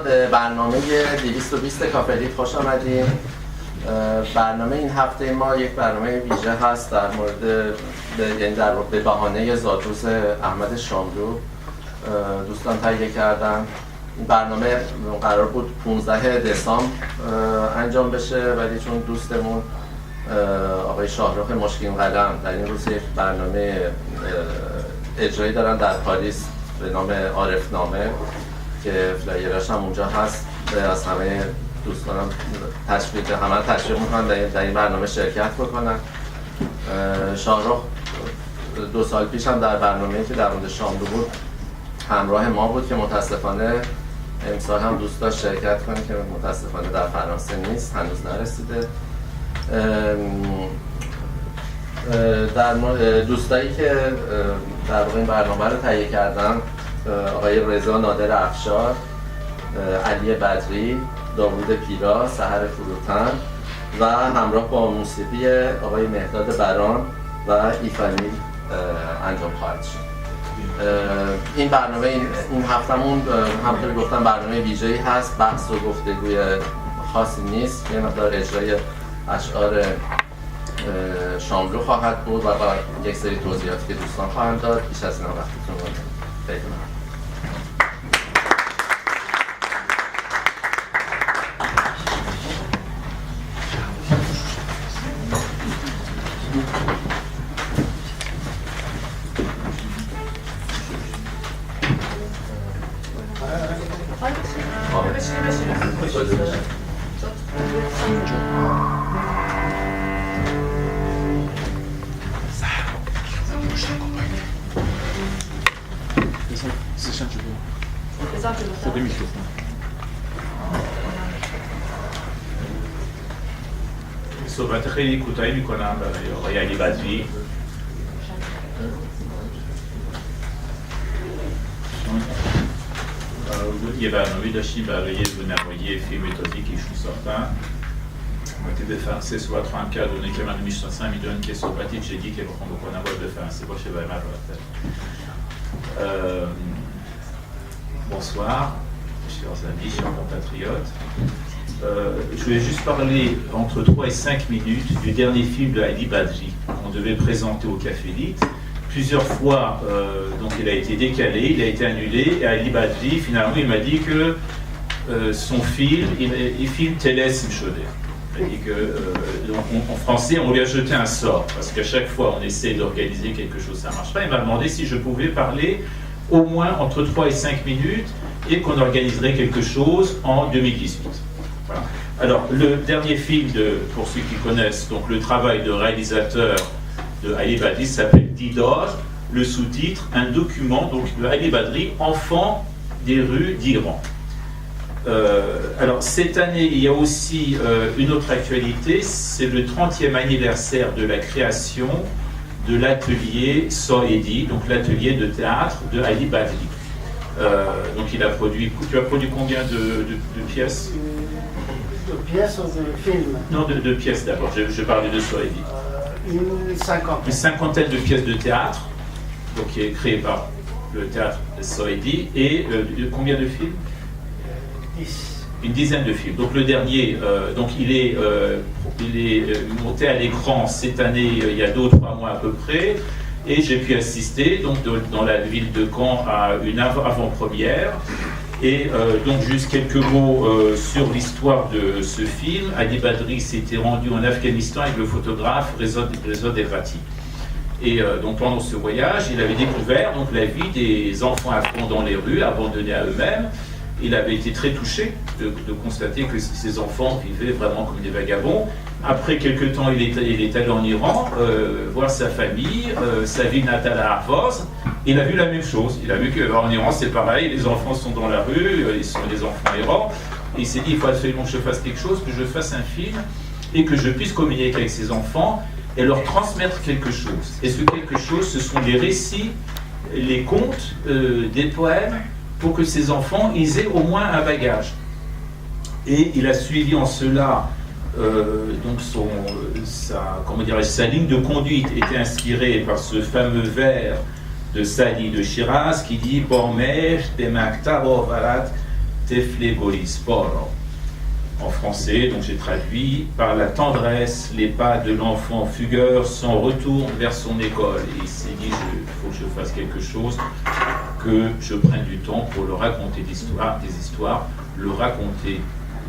به برنامه 220 کافلیت خوش آمدین. برنامه این هفته ما یک برنامه ویژه هست در مورد به بهانه زادروز احمد شاملو دوستان تهیه کردن. این برنامه قرار بود 15 دسامبر انجام بشه، ولی چون دوستمون آقای شاهرخ مشکین قلم در این روز یک برنامه اجرایی دارن در پاریس به نام عارفنامه که فلایرش هم اونجا هست، از همه دوستانم تشویق میکنم در این برنامه شرکت بکنن. شاهرخ 2 سال پیش هم در برنامه‌ای که در مورد شاملو بود همراه ما بود که متاسفانه امسال هم دوست داشت شرکت کنه که متاسفانه در فرانسه نیست، هنوز نرسیده. در دوستایی که در واقع این برنامه رو تهیه کردن آقای رضا نادر افشار، علی بدری، داوود پیرا، سحر فروتن و همراه با موسیقی آقای مهداد بران و ایفانی انجام خواهد شد. این برنامه این هفتمون همونطور گفتم برنامه ویژه‌ای هست، بحث و گفتگوی خاصی نیست، یه مقدار اجرای اشعار شاملو خواهد بود و با یک سری توضیحاتی که دوستان خواهند داد. بیش از اینا وقتتون رو بدونم. صحبت خیلی کوتاهی میکنم برای آقای علی بدری. قرار بود یه برنامه داشتیم برای رونمایی فیلم تازه‌ای که ایشون ساختن. البته به فرانسه صحبت خواهم کرد، اونایی که منو میشناسن میدونن که صحبتی جدی که بخوام بکنم باید به فرانسه باشه، برای من راحت‌تره. Bonsoir, chers amis, chers compatriotes. Je voulais juste parler entre 3 et 5 minutes du dernier film de Ali Badri qu'on devait présenter au Café Elite. Plusieurs fois, donc il a été décalé, il a été annulé, et Ali Badri, finalement, il m'a dit que son film, il filme Télès Mchoder. Il a dit que, en français, on lui a jeté un sort, parce qu'à chaque fois, on essaie d'organiser quelque chose, ça ne marche pas. Il m'a demandé si je pouvais parler au moins entre 3 et 5 minutes, et qu'on organiserait quelque chose en 2018. Voilà. Alors, le dernier film, pour ceux qui connaissent, donc le travail de réalisateur de Ali Badri s'appelle Didor, le sous-titre, un document donc, de Ali Badri, enfant des rues d'Iran. Alors, cette année, il y a aussi une autre actualité, c'est le 30e anniversaire de la création de l'atelier Soedi, donc l'atelier de théâtre de Ali Badri. Donc il a produit, tu as produit combien de pièces? De pièces ou de films? Non, de pièces d'abord, je parlais de Soedi. Une cinquantaine de pièces de théâtre, donc qui est créé par le théâtre Soedi, et combien de films? 10. Une dizaine de films. Donc le dernier, donc il est monté à l'écran cette année, il y a 2 ou 3 mois à peu près, et j'ai pu assister donc dans la ville de Caen à une avant-première. Et donc juste quelques mots sur l'histoire de ce film. Ali Badri s'était rendu en Afghanistan avec le photographe Reza Devati. Et donc pendant ce voyage, il avait découvert donc la vie des enfants afghans dans les rues, abandonnés à eux-mêmes. Il avait été très touché de constater que ces enfants vivaient vraiment comme des vagabonds. Après quelques temps, il est allé en Iran voir sa famille, sa ville natale à Arvoz. Il a vu la même chose. Il a vu qu'en Iran, c'est pareil, les enfants sont dans la rue, ils sont des enfants errants. Et il s'est dit, il faut absolument que je fasse quelque chose, que je fasse un film et que je puisse communiquer avec ces enfants et leur transmettre quelque chose. Et ce quelque chose, ce sont les récits, les contes, des poèmes, pour que ces enfants ils aient au moins un bagage. Et il a suivi en cela donc sa ligne de conduite était inspirée par ce fameux vers de Sadi de Shiraz qui dit Bormej, Demakta, Varat, Teflegoli Sporo. En français, donc j'ai traduit, par la tendresse, les pas de l'enfant fugueur s'en retournent vers son école. Et il s'est dit, il faut que je fasse quelque chose, que je prenne du temps pour leur raconter des histoires, leur raconter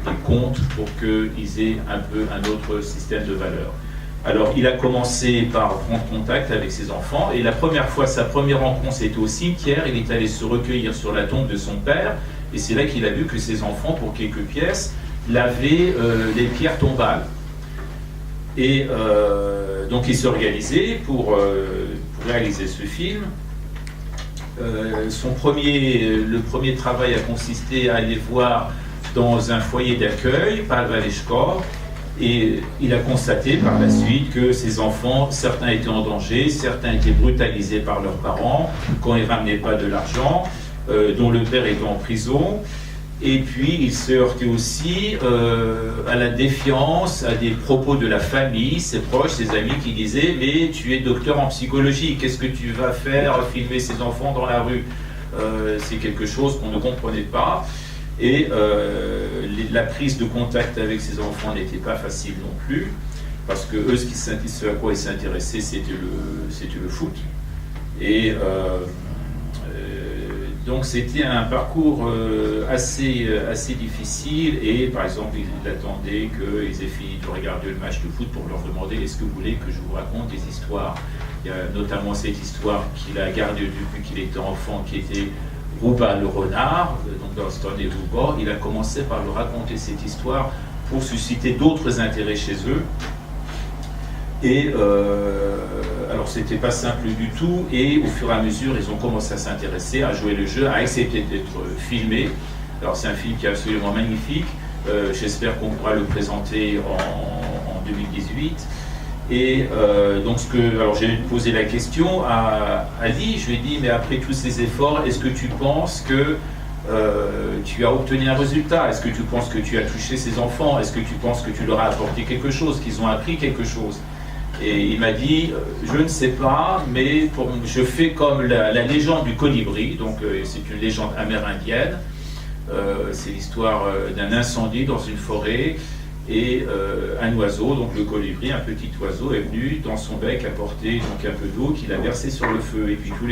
des contes pour qu'ils aient un peu un autre système de valeurs. Alors il a commencé par prendre contact avec ses enfants, et la première fois, sa première rencontre, c'était au cimetière. Il est allé se recueillir sur la tombe de son père, et c'est là qu'il a vu que ses enfants, pour quelques pièces, lavaient les pierres tombales. Et donc il s'est organisé pour réaliser ce film. Le premier travail a consisté à aller voir dans un foyer d'accueil, Palvaleshkor, et il a constaté par la suite que ses enfants, certains étaient en danger, certains étaient brutalisés par leurs parents quand ils ne ramenaient pas de l'argent, dont le père était en prison. Et puis il se heurtait aussi à la défiance, à des propos de la famille, ses proches, ses amis qui disaient « Mais tu es docteur en psychologie, qu'est-ce que tu vas faire, filmer ces enfants dans la rue ?» C'est quelque chose qu'on ne comprenait pas. Et la prise de contact avec ses enfants n'était pas facile non plus, parce que eux, ce à quoi ils s'intéressaient, c'était le foot. Et donc c'était un parcours assez difficile, et par exemple il attendait qu'ils aient fini de regarder le match de foot pour leur demander « Est-ce que vous voulez que je vous raconte des histoires ?» Il y a notamment cette histoire qu'il a gardée depuis qu'il était enfant, qui était Rouba le renard, donc dans Stanley Rouba. Il a commencé par leur raconter cette histoire pour susciter d'autres intérêts chez eux. Et alors c'était pas simple du tout, et au fur et à mesure ils ont commencé à s'intéresser, à jouer le jeu, à accepter d'être filmés. Alors c'est un film qui est absolument magnifique, j'espère qu'on pourra le présenter en 2018. Et donc alors j'ai posé la question à Ali, je lui ai dit mais après tous ces efforts, est-ce que tu penses que tu as obtenu un résultat? Est-ce que tu penses que tu as touché ces enfants? Est-ce que tu penses que tu leur as apporté quelque chose, qu'ils ont appris quelque chose? Et il m'a dit, je ne sais pas, mais je fais comme la légende du colibri, donc c'est une légende amérindienne. C'est l'histoire d'un incendie dans une forêt, et un oiseau, donc le colibri, un petit oiseau, est venu dans son bec apporter donc un peu d'eau qu'il a versé sur le feu. Et puis tous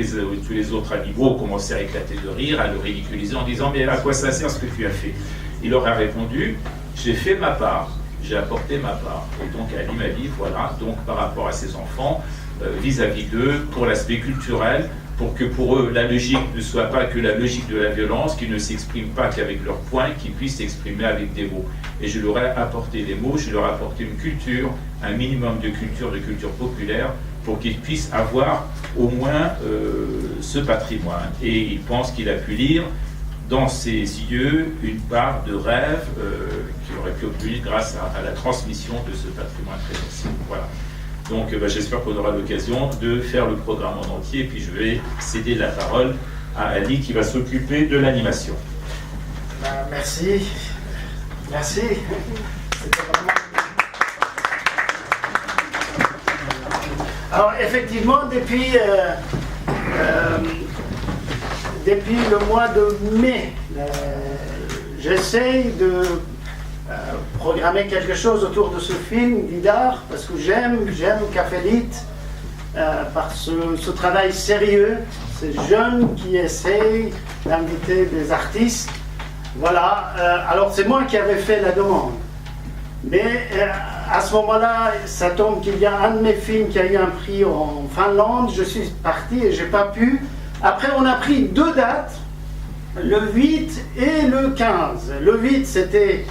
les autres animaux ont commencé à éclater de rire, à le ridiculiser en disant « Mais à quoi ça sert ce que tu as fait ?» Il leur a répondu « J'ai fait ma part. J'ai apporté ma part. » Et donc Ali m'a dit, voilà, donc par rapport à ses enfants, vis-à-vis d'eux, pour l'aspect culturel, pour que pour eux, la logique ne soit pas que la logique de la violence, qu'ils ne s'expriment pas qu'avec leurs poings, qu'ils puissent s'exprimer avec des mots. Et je leur ai apporté des mots, je leur ai apporté une culture, un minimum de culture populaire, pour qu'ils puissent avoir au moins ce patrimoine. Et il pense qu'il a pu lire dans ses yeux une part de rêve qu'il aurait pu obtenir grâce à la transmission de ce patrimoine très ancien. Voilà. Donc j'espère qu'on aura l'occasion de faire le programme en entier, et puis je vais céder la parole à Ali qui va s'occuper de l'animation. Merci. Merci. Alors effectivement, depuis le mois de mai, j'essaye de programmer quelque chose autour de ce film Vidar, parce que j'aime Cafelit par ce travail sérieux, ces jeunes qui essayent d'inviter des artistes. Voilà, alors c'est moi qui avais fait la demande, mais à ce moment-là, ça tombe qu'il y a un de mes films qui a eu un prix en Finlande, je suis parti et j'ai pas pu. Après on a pris 2 dates, le 8 et le 15. Le 8 c'était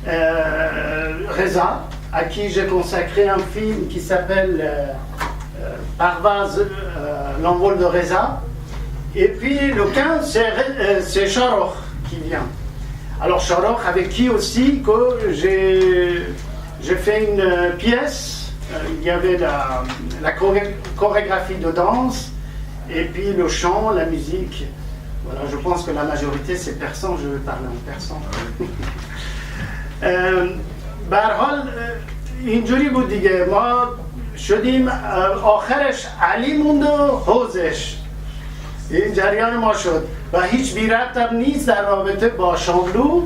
Reza, à qui j'ai consacré un film qui s'appelle Parvaz, l'envol de Reza. Et puis le 15, c'est Sharoch qui vient. Alors Sharoch, avec qui aussi que j'ai fait une pièce, il y avait la chorégraphie de danse, et puis le chant, la musique. Voilà, je pense que la majorité c'est persan, je vais parler en persan. به هر حال اینجوری بود دیگه، ما شدیم آخرش علی موند و حوزش، این جریان ما شد. و هیچ بی ربط هم نیست در رابطه با شاملو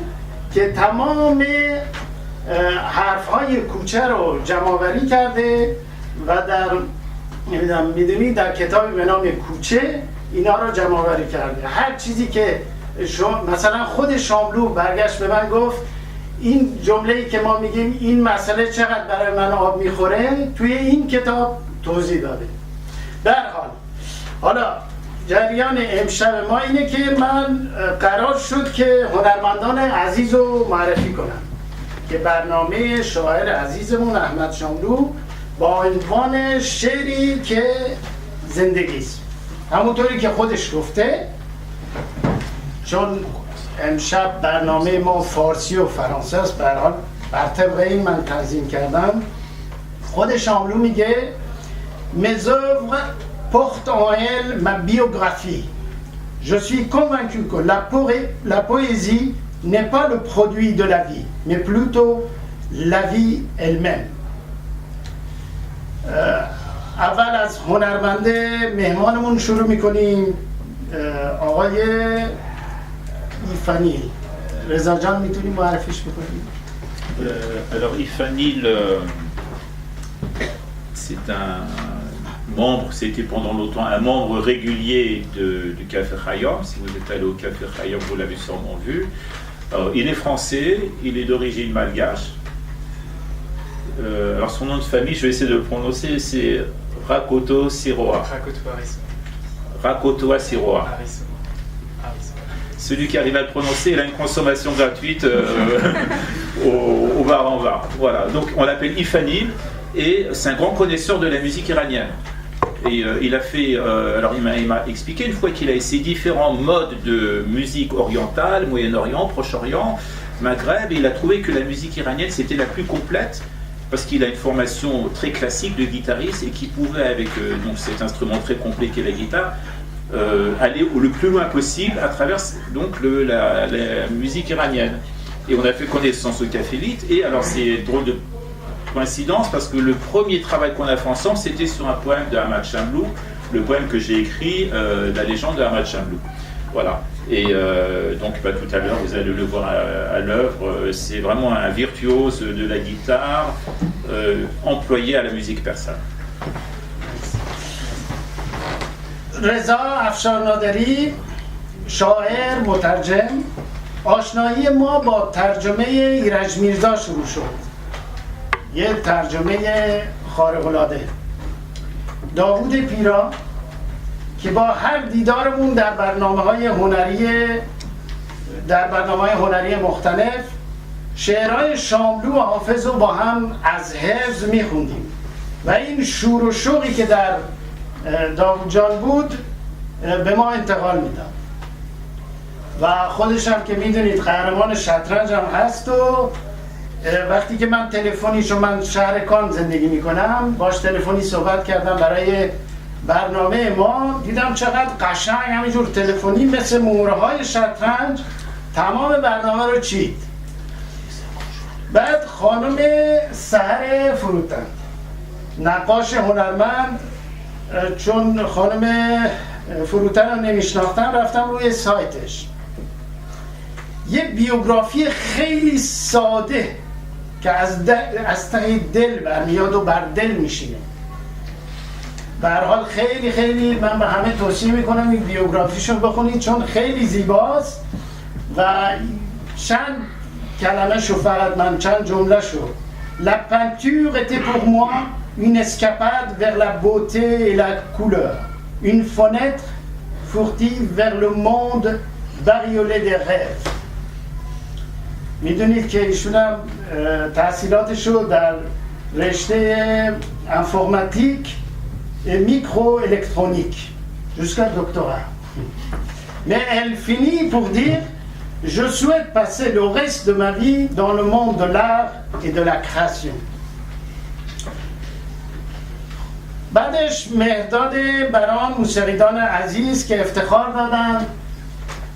که تمام حرفهای کوچه رو جمع‌آوری کرده و در میدونی در کتابی به نام کوچه اینا رو جمع‌آوری کرده. هر چیزی که مثلا خود شاملو برگشت به من گفت این جمله‌ای که ما میگیم این مسئله چقدر برای من آب میخوره توی این کتاب توضیح داده. در حالا جریان امشب ما اینه که من قرار شد که هنرمندان عزیز رو معرفی کنم که برنامه شاعر عزیزمون احمد شاملو با عنوان شعری که زندگی است. همونطوری که خودش گفته، چون امشب برنامه ما فارسی و فرانسه است، به هر حال بر طبق این من تنظیم کردم. خود شاملو میگه Mes œuvres portent en elles ma biographie. Je suis convaincu que la poésie n'est pas le produit de la vie, mais plutôt la vie elle-même. اول از هنرمنده مهمانمون شروع میکنیم، آقای ایفانیل. رضا جان میتونی معرفیش بکنیم؟ Alors Ifanil, c'est un membre, c'était pendant longtemps un membre régulier du Café Khayyam. Si vous êtes allé au Café Khayyam, vous l'avez sûrement vu. Il est français, il est d'origine malgache. Alors son nom de famille, je vais essayer de le prononcer, c'est Rakoto Siroa. Rakoto Siroa. Celui qui arrive à le prononcer, il a une consommation gratuite au bar en bar. Voilà, donc on l'appelle Ifanil et c'est un grand connaisseur de la musique iranienne. Et il a fait, alors il m'a expliqué une fois qu'il a essayé différents modes de musique orientale, Moyen-Orient, Proche-Orient, Maghreb, et il a trouvé que la musique iranienne c'était la plus complète parce qu'il a une formation très classique de guitariste et qu'il pouvait avec donc cet instrument très complet qu'est la guitare aller le plus loin possible à travers donc la musique iranienne. Et on a fait connaissance au Café Elite, et alors c'est drôle de coïncidence parce que le premier travail qu'on a fait ensemble c'était sur un poème de Ahmad Shamlou, le poème que j'ai écrit, la légende de Ahmad Shamlou. Voilà. Et donc tout à l'heure vous allez le voir à l'œuvre, c'est vraiment un virtuose de la guitare employé à la musique persane. رضا افشارنادری، شاعر، مترجم. آشنایی ما با ترجمه ایرج میرزا شروع شد، یه ترجمه خارق‌العاده. داوود پیرا که با هر دیدارمون در برنامه‌های هنری مختلف شعرهای شاملو و حافظ رو با هم از حفظ میخوندیم و این شور و شوقی که در داوود جان بود به ما انتقال میداد و خودش هم که میدونید قهرمان شطرنج هم هست و وقتی که من من شهر کان زندگی میکنم باش تلفنی صحبت کردم برای برنامه ما، دیدم چقدر قشنگ همینجور تلفنی مثل مهره‌های شطرنج تمام برنامه رو چید. بعد خانم سحر فروتن، نقاش هنرمند، چون خانم فروتن رو نمیشناختم رفتم روی سایتش، یه بیوگرافی خیلی ساده که از ته دل برمیاد و بر دل میشینه. به هر حال خیلی خیلی من به همه توصیه میکنم این بیوگرافیشو بخونید چون خیلی زیباست و چند کلمه شو فقط من چند جمله شو. La peinture était pour moi une escapade vers la beauté et la couleur, une fenêtre furtive vers le monde bariolé des rêves. میدونید که ایشون هم تحصیلاتشو در رشته انفورماتیک microélectronique jusqu'à doctorat. Mais elle finit pour dire je souhaite passer le reste de ma vie dans le monde de l'art et de la création. بعدش مهداد بران موسیقیدان عزیز که افتخار دادن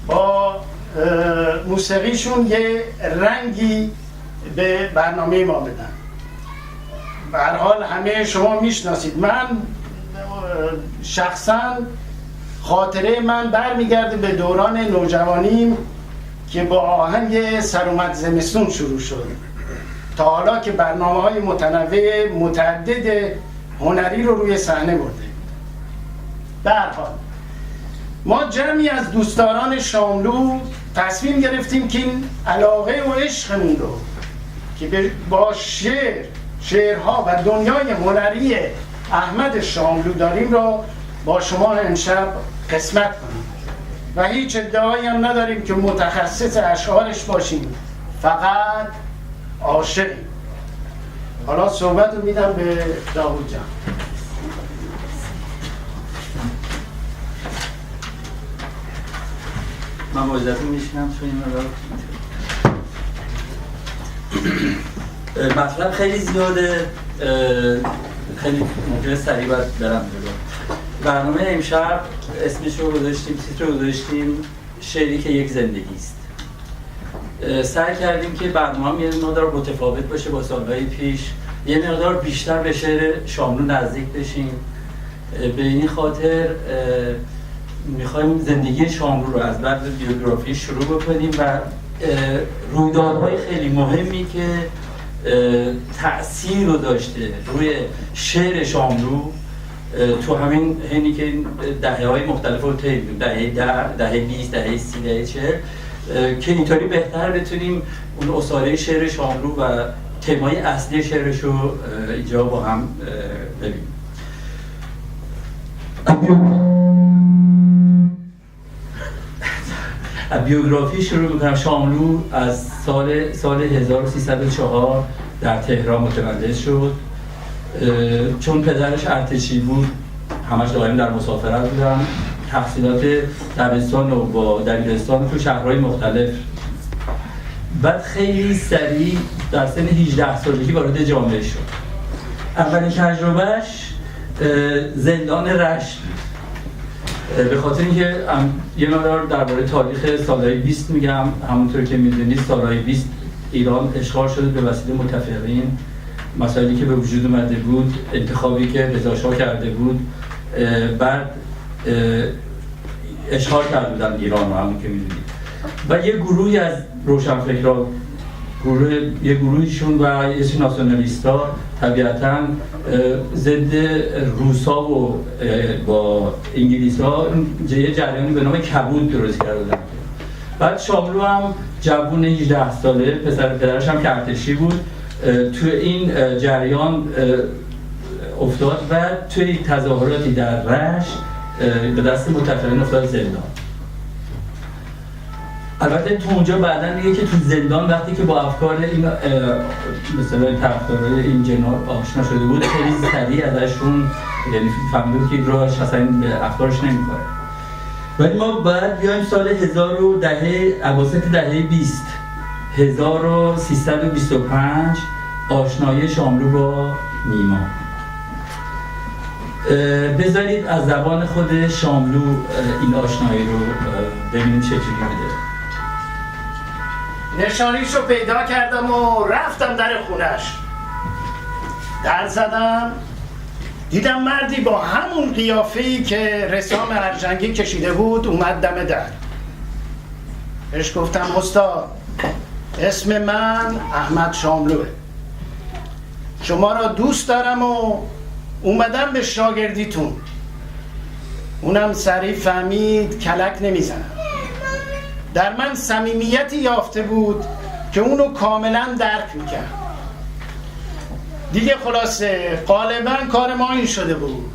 با موسیقیشون یه رنگی به برنامه ما بدن. به هر حال همه شما میشناسید، من شخصا خاطره من برمیگرده به دوران نوجوانیم که با آهنگ سر اومد زمستون شروع شد تا حالا که برنامه‌های متنوع متعدد هنری رو روی صحنه برده. به هر حال ما جمعی از دوستداران شاملو تصمیم گرفتیم که این علاقه و عشقمون رو که با شعرها و دنیای هنری احمد شاملو داریم رو با شما امشب قسمت کنیم و هیچ ادعایی هم نداریم که متخصص اشعارش باشیم، فقط عاشقیم. حالا صحبت رو میدم به داوود جان. من با اجازهتون میشینم چون این مطلب خیلی زیاده، خیلی ممکنه سریع باید برم جلو. برنامه امشب اسمش رو گذاشتیم، تیتر رو گذاشتیم شعری که یک زندگی است. سعی کردیم که برنامه یه مقدار متفاوت باشه با سالهای پیش، یه مقدار بیشتر به شعر شاملو نزدیک بشیم. به این خاطر میخوایم زندگی شاملو رو از بعد بیوگرافی شروع بکنیم و رویدادهای خیلی مهمی که تأثیر رو داشته روی شعر شاملو تو همین حینی که دهه‌های مختلف رو طی می‌کنیم، دهه 20، دهه 30، دهه 40، که اینطوری بهتر بتونیم اون اصاله شعر شاملو و تمای اصلی شعرش رو اینجا با هم ببینیم. بیوگرافی شروع میکنم. شاملو از سال 1304 در تهران متولد شد. چون پدرش ارتشی بود همش دائم در مسافرت بودن. تحصیلات دبستان و با دبیرستان تو شهرهای مختلف. بعد خیلی سریع در سن 18 سالگی وارد جامعه شد. اولین تجربهش زندان رشت. به خاطر اینکه یه مقدار درباره تاریخ سالهای 20 میگم، همونطور که میدونید سالهای 20 ایران اشغال شده به وسیله متفقین. مسائلی که به وجود اومده بود، انتخابی که رضا شاه کرده بود، بعد اشغال کرده بودن ایران رو، همون که میدونید. و یه گروهی از روشنفکران، یه گروهیشون و یه سری ناسیونالیستا طبیعتاً ضد روسا و با انگلیسا یه جریانی به نام کبود درست کردن. بعد شاملو هم جوون 18 ساله، پدرش هم که ارتشی بود، تو این جریان افتاد و توی تظاهراتی در رشت به دست متفقین افتاد زندان. البته تو اونجا بعداً میگه که تو زندان وقتی که با افکار این مثلا طرفدارای این جناح آشنا شده بود، خیلی سریع ازشون یعنی فهمید که راهش اصلا به افکارش نمیخوره. ولی ما بعد بیایم سال اواسط دهه 20 1325 آشنایی شاملو با نیما. بذارید از زبان خود شاملو این آشنایی رو ببینیم چه جوری بوده. نشانیشو پیدا کردم و رفتم در خونش. در زدم، دیدم مردی با همون قیافه‌ای که رسام ارجنگی کشیده بود اومد دم در. بهش گفتم استاد، اسم من احمد شاملوه، شما را دوست دارم و اومدم به شاگردیتون. اونم سریع فهمید کلک نمیزنم. در من صمیمیتی یافته بود که اونو کاملا درک میکرد. دیگه خلاصه غالبا کار ما این شده بود.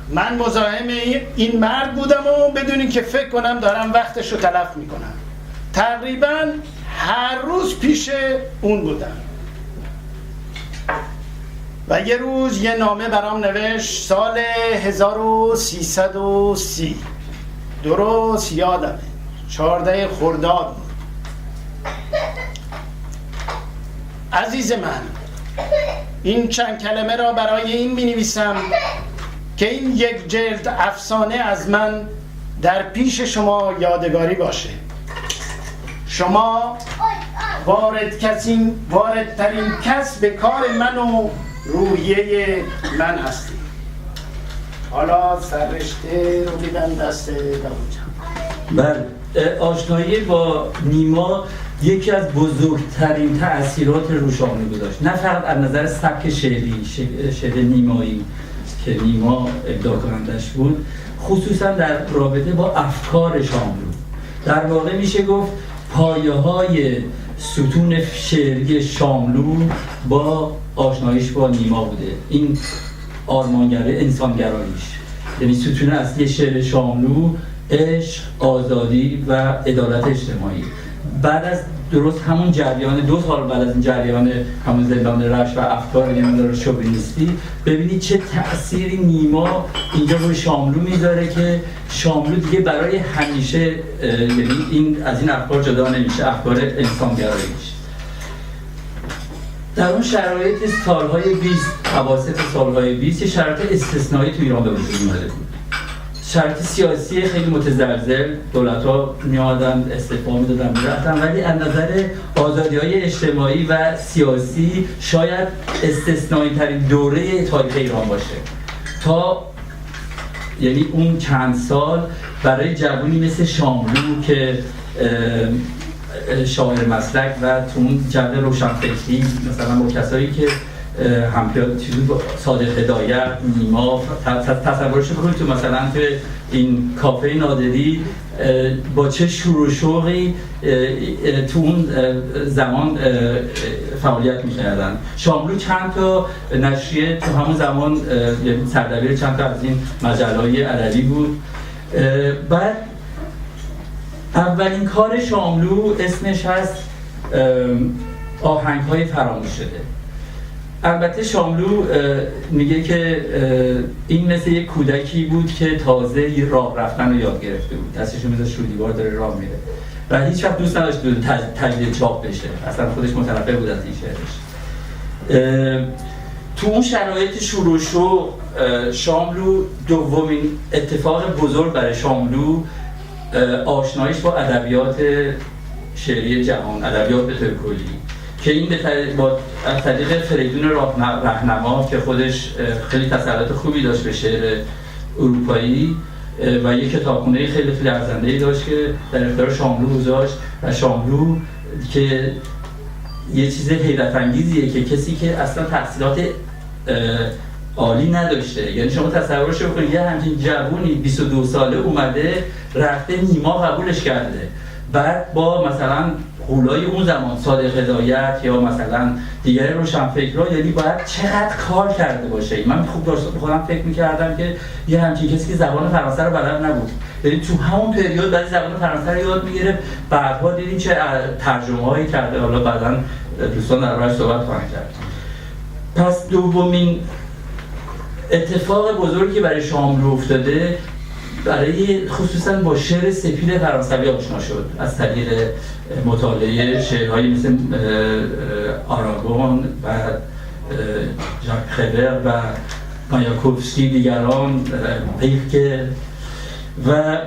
من مزاحم این مرد بودم و بدون اینکه فکر کنم دارم وقتش رو تلف میکنم. تقریبا هر روز پیش اون بودم. و یه روز یه نامه برام نوشت، سال 1330، درست یادمه، 14 خرداد بود. عزیز من، این چند کلمه را برای این می نویسم که این یک جلد افسانه از من در پیش شما یادگاری باشه. شما واردترین کس به کار من و روحیه من هستید. حالا سررشته رو میدم دست داوود جان. بله، آشنایی با نیما یکی از بزرگترین تأثیرات رو شاملو گذاشت، نه فقط از نظر سبک شعری، شعر نیمایی که نیما ابداع کنندش بود، خصوصا در رابطه با افکار شاملو. در واقع میشه گفت پایه‌های ستون شعری شاملو با آشناییش با نیما بوده. این آرمانگرایی، انسانگراییش، یعنی ستون اصلی شعر شاملو عشق، آزادی و عدالت اجتماعی. بعد از درست همون جریان 2 سال بعد از این جریان همون زندان رشت و افکار نیما شوونیستی، ببینید چه تأثیری نیما اینجا روی شاملو میذاره که شاملو دیگه برای همیشه یعنی این از این افکار جدا نمیشه، افکار انسانگراییش. در اون شرایط سالهای 20 اواسط سالهای 20 یه شرایط استثنایی تو ایران به وجود اومده بود. شرایط سیاسی خیلی متزلزل، دولت‌ها می‌آمدن استعفا می‌دادن می‌رفتن، ولی از نظر آزادی‌های اجتماعی و سیاسی شاید استثنائی‌ترین دوره تاریخ ایران باشه. تا یعنی اون چند سال برای جوونی مثل شاملو که شاعر مسلک و تو اون جو روشنفکری مثلا با کسایی که همپیاد صادق هدایت، نیما، تصورش بکنید تو مثلا تو این کافه نادری با چه شور و شوقی تو اون زمان فعالیت می‌کردن. شاملو چند تا نشریه تو همون زمان سردبیر چند تا از این مجله‌های ادبی بود. بعد اولین کار شاملو اسمش هست آهنگ‌های فراموش شده. البته شاملو میگه که این مثل یک کودکی بود که تازه راه رفتن رو یاد گرفته بود، دستشو میذاشت رو دیوار داره راه میره و هیچ وقت دوست نداشت تجدید چاپ بشه، اصلا خودش متنفر بود از این شعرش. تو اون شرایط شور و شوق شاملو دومین اتفاق بزرگ برای شاملو آشناییش با ادبیات شعری جهان، ادبیات به طور کلی، که این با طریق فریدون رهنما که خودش خیلی تسلط خوبی داشت به شعر اروپایی و یک کتابخونه خیلی ارزنده‌ای داشت که در اختیار شاملو گذاشت. و شاملو که یه چیز حیرت انگیزیه که کسی که اصلا تحصیلات عالی نداشته، یعنی شما تصورش بکنید یه همچین جوونی 22 ساله اومده رفته نیما قبولش کرده، بعد با مثلا قولای اون زمان صادق هدایت یا مثلا دیگر روشنفکرها، یعنی باید چقدر کار کرده باشه. من خوب خودم فکر می‌کردم که یه همچین کسی که زبان فرانسه رو بلد نبود، یعنی تو همون پریود بعد زبان فرانسه رو یاد می‌گرفت، بعدها دیدیم چه ترجمه‌هایی کرده، حالا بعداً دوستان دربارش صحبت خواهند کرد. پس دومین اتفاق بزرگی برای شاملو افتاده برای خصوصا با شعر سپید فرانسوی آشنا شد از طریق مطالعه شعرهایی مثل آراگون و ژاک پرور و مایاکوفسکی، دیگران، ریلکه. و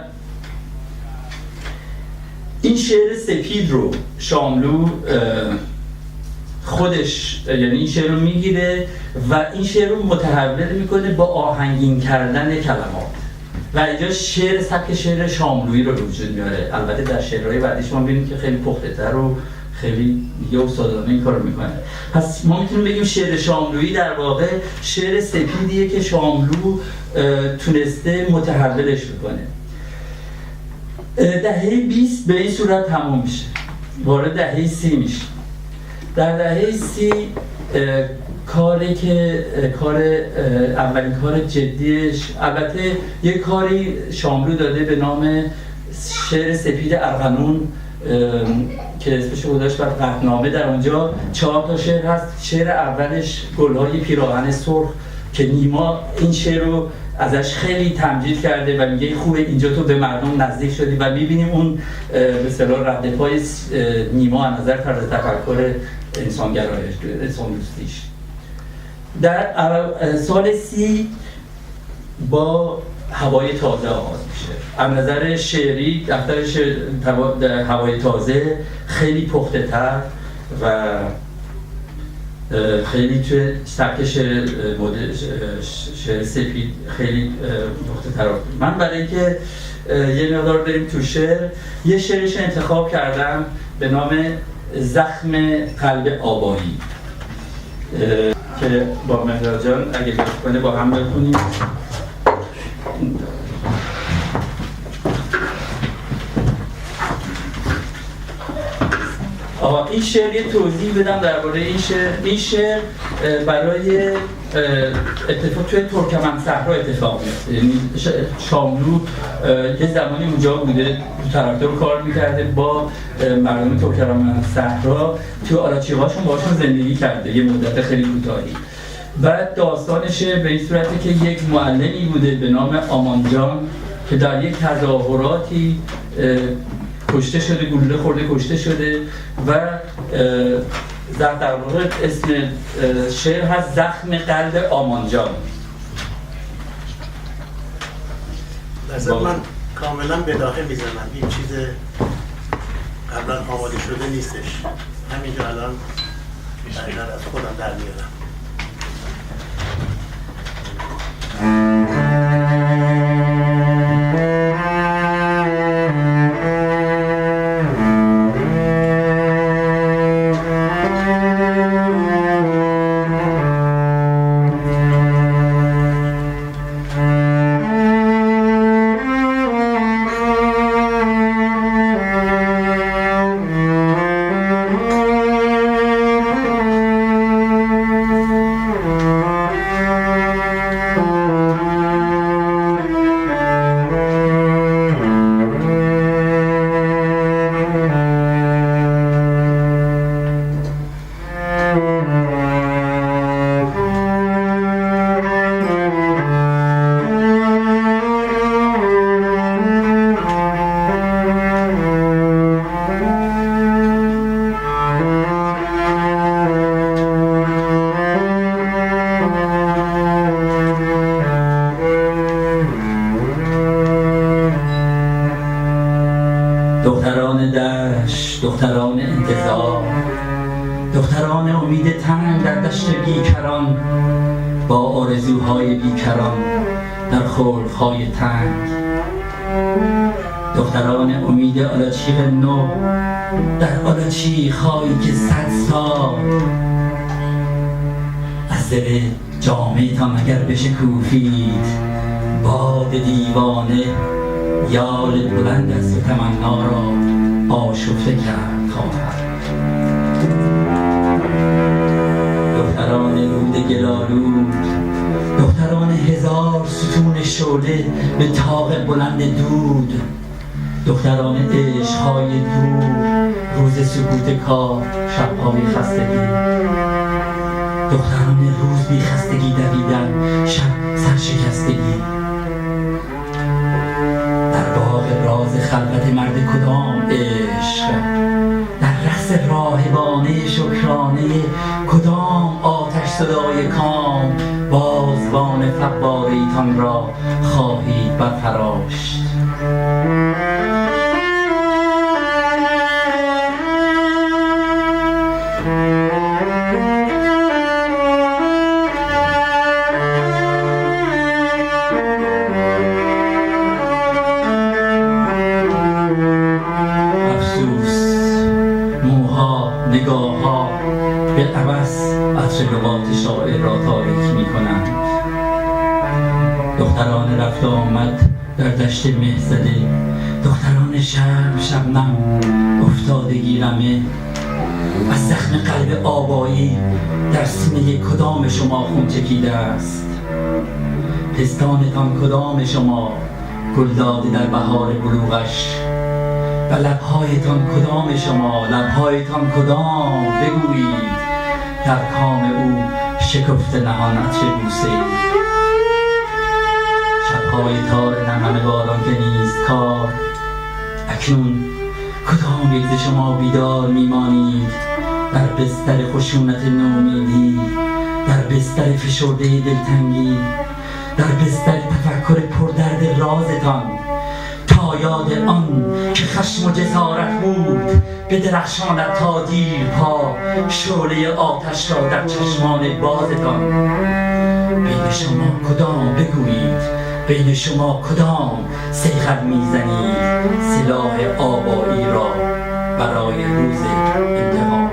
این شعر سپید رو شاملو خودش، یعنی این شعر رو میگیره و این شعر رو متحول میکنه با آهنگین کردن کلمات و اینجا شعر سبک شعر شاملویی رو وجود میاره. البته در شعرهای بعدیش ما می‌بینیم که خیلی پخته‌تر و خیلی دیگه استادانه این کارو میکنه. پس ما میتونیم بگیم شعر شاملویی در واقع شعر سپیدیه که شاملو تونسته متحولش بکنه. دهه 20 به این صورت تمام میشه، وارد دهه 30 میشه. در دهه 30 اولین کار جدیش، البته یک کاری شاملو داده به نام شعر سپید ارغنون که اسمش رو گذاشت بر قطعنامه. در اونجا 4 تا شعر هست. شعر اولش گلهای پیراهن سرخ که نیما این شعر رو ازش خیلی تمجید کرده و میگه خوبه اینجا تو به مردم نزدیک شدی و میبینیم اون به اصطلاح رد پای نیما از نظر طرز تفکر انسانگرایش، انسان دوستیش. در سال 30 با هوای تازه آغاز میشه. از نظر شعری دفتر هوای تازه خیلی پخته تر و خیلی توی سبک شعر شعر سفید خیلی نقطه تر. من برای اینکه یه مقدار بریم تو شعر، یه شعرش انتخاب کردم به نام زخم قلب آبایی که با مهراد جان اگه لطف کنه با هم بخونیم. این شعر یه توضیح بدم درباره این شعر. این شعر برای اتفاق توی ترکمن صحرا اتفاق میفته. یعنی شاملو یه زمانی اونجا بوده، تراکتور کار میکرده، با مردم ترکمن صحرا توی آلاچیقاشون باشون زندگی کرده یه مدت خیلی کوتاهی. و داستان شعر به این صورته که یک معلمی بوده به نام آمانجان که در یک تظاهراتی کشته شده، گلوله خورده کشته شده و در واقع اسم شعر هست زخم قلب آمانجان. لذت من کاملا بداهه میزنم، این چیز قبلا آماده شده نیستش، همینجا الان دقیقا از خودم در میارم. دختران دشت، دختران انتظار، دختران امید تنگ در دشت بیکران، با آرزوهای بیکران در خلق‌های تنگ. دختران امید آلاچیق نو در آلاچیق‌هایی که 100 سال از دل جامعتان اگر بشکوفید، باد دیوانه یال بلند است و تمنا را آشفته کرد خواهد. دختران رود گلالود، دختران 1000 ستون شعله به طاق بلند دود، دختران عشق‌های دور، روز سکوت کار، شب‌های خستگی، دختران روز بی خستگی دویدن، شب سرشکستگی. در باغ راز خلوت مرد کدام عشق، در رقص راهبانه شکرانه کدام آتش صدای کام، بازبان فواره‌ایتان را خواهید برفراشت. نگاه‌ها به عوض عطر لغات شاعر را تاریک می‌کنند. دختران رفت آمد در دشت مه‌زده، دختران شبنم افتادگی رمه، از زخم قلب آبایی در سینه کدام شما خون چکیده است؟ پستانتان کدام شما گل داده در بهار بلوغش؟ و لبهایتان کدام شما، لبهایتان کدام بگویید در کام او شکفته نهان عطر بوسه. شبهای تار نمن باران که نیست کار، اکنون کدام یک ز شما بیدار میمانید در بستر خشونت نومیدی، در بستر فشرده دلتنگی، در بستر تفکر پردرد رازتان، تا یاد آن که خشم و جسارت بود بدرخشاند تا دیرپا شعله آتش را در چشمان بازتان. بین شما کدام بگویید، بین شما کدام صیقل میزنید سلاح آبایی را برای روز انتقام.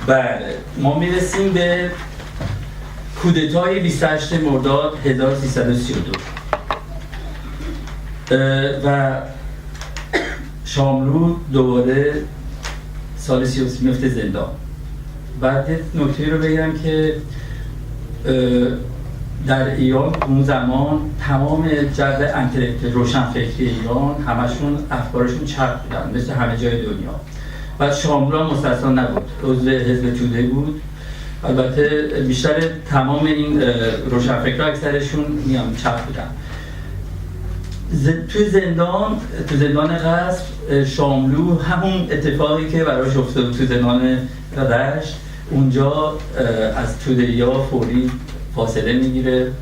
بله، ما میرسیم به کودتای 28 مرداد 1332 و شاملو دوباره سال 33 میفته زندان. بعد نکته رو بگم که در ایران اون زمان تمام جو انتلکتوال روشنفکری ایران همشون افکارشون چپ بودن مثل همه جای دنیا. و شاملو هم مستثنا نبود، عضو حزب توده بود. البته بیشتر تمام این روشنفکرها اکثرشون میان چپ بودن. تو زندان قصر شاملو همون اتفاقی که براش افتاد تو زندان رشت، اونجا از توده‌ها فوری فاصله میگیره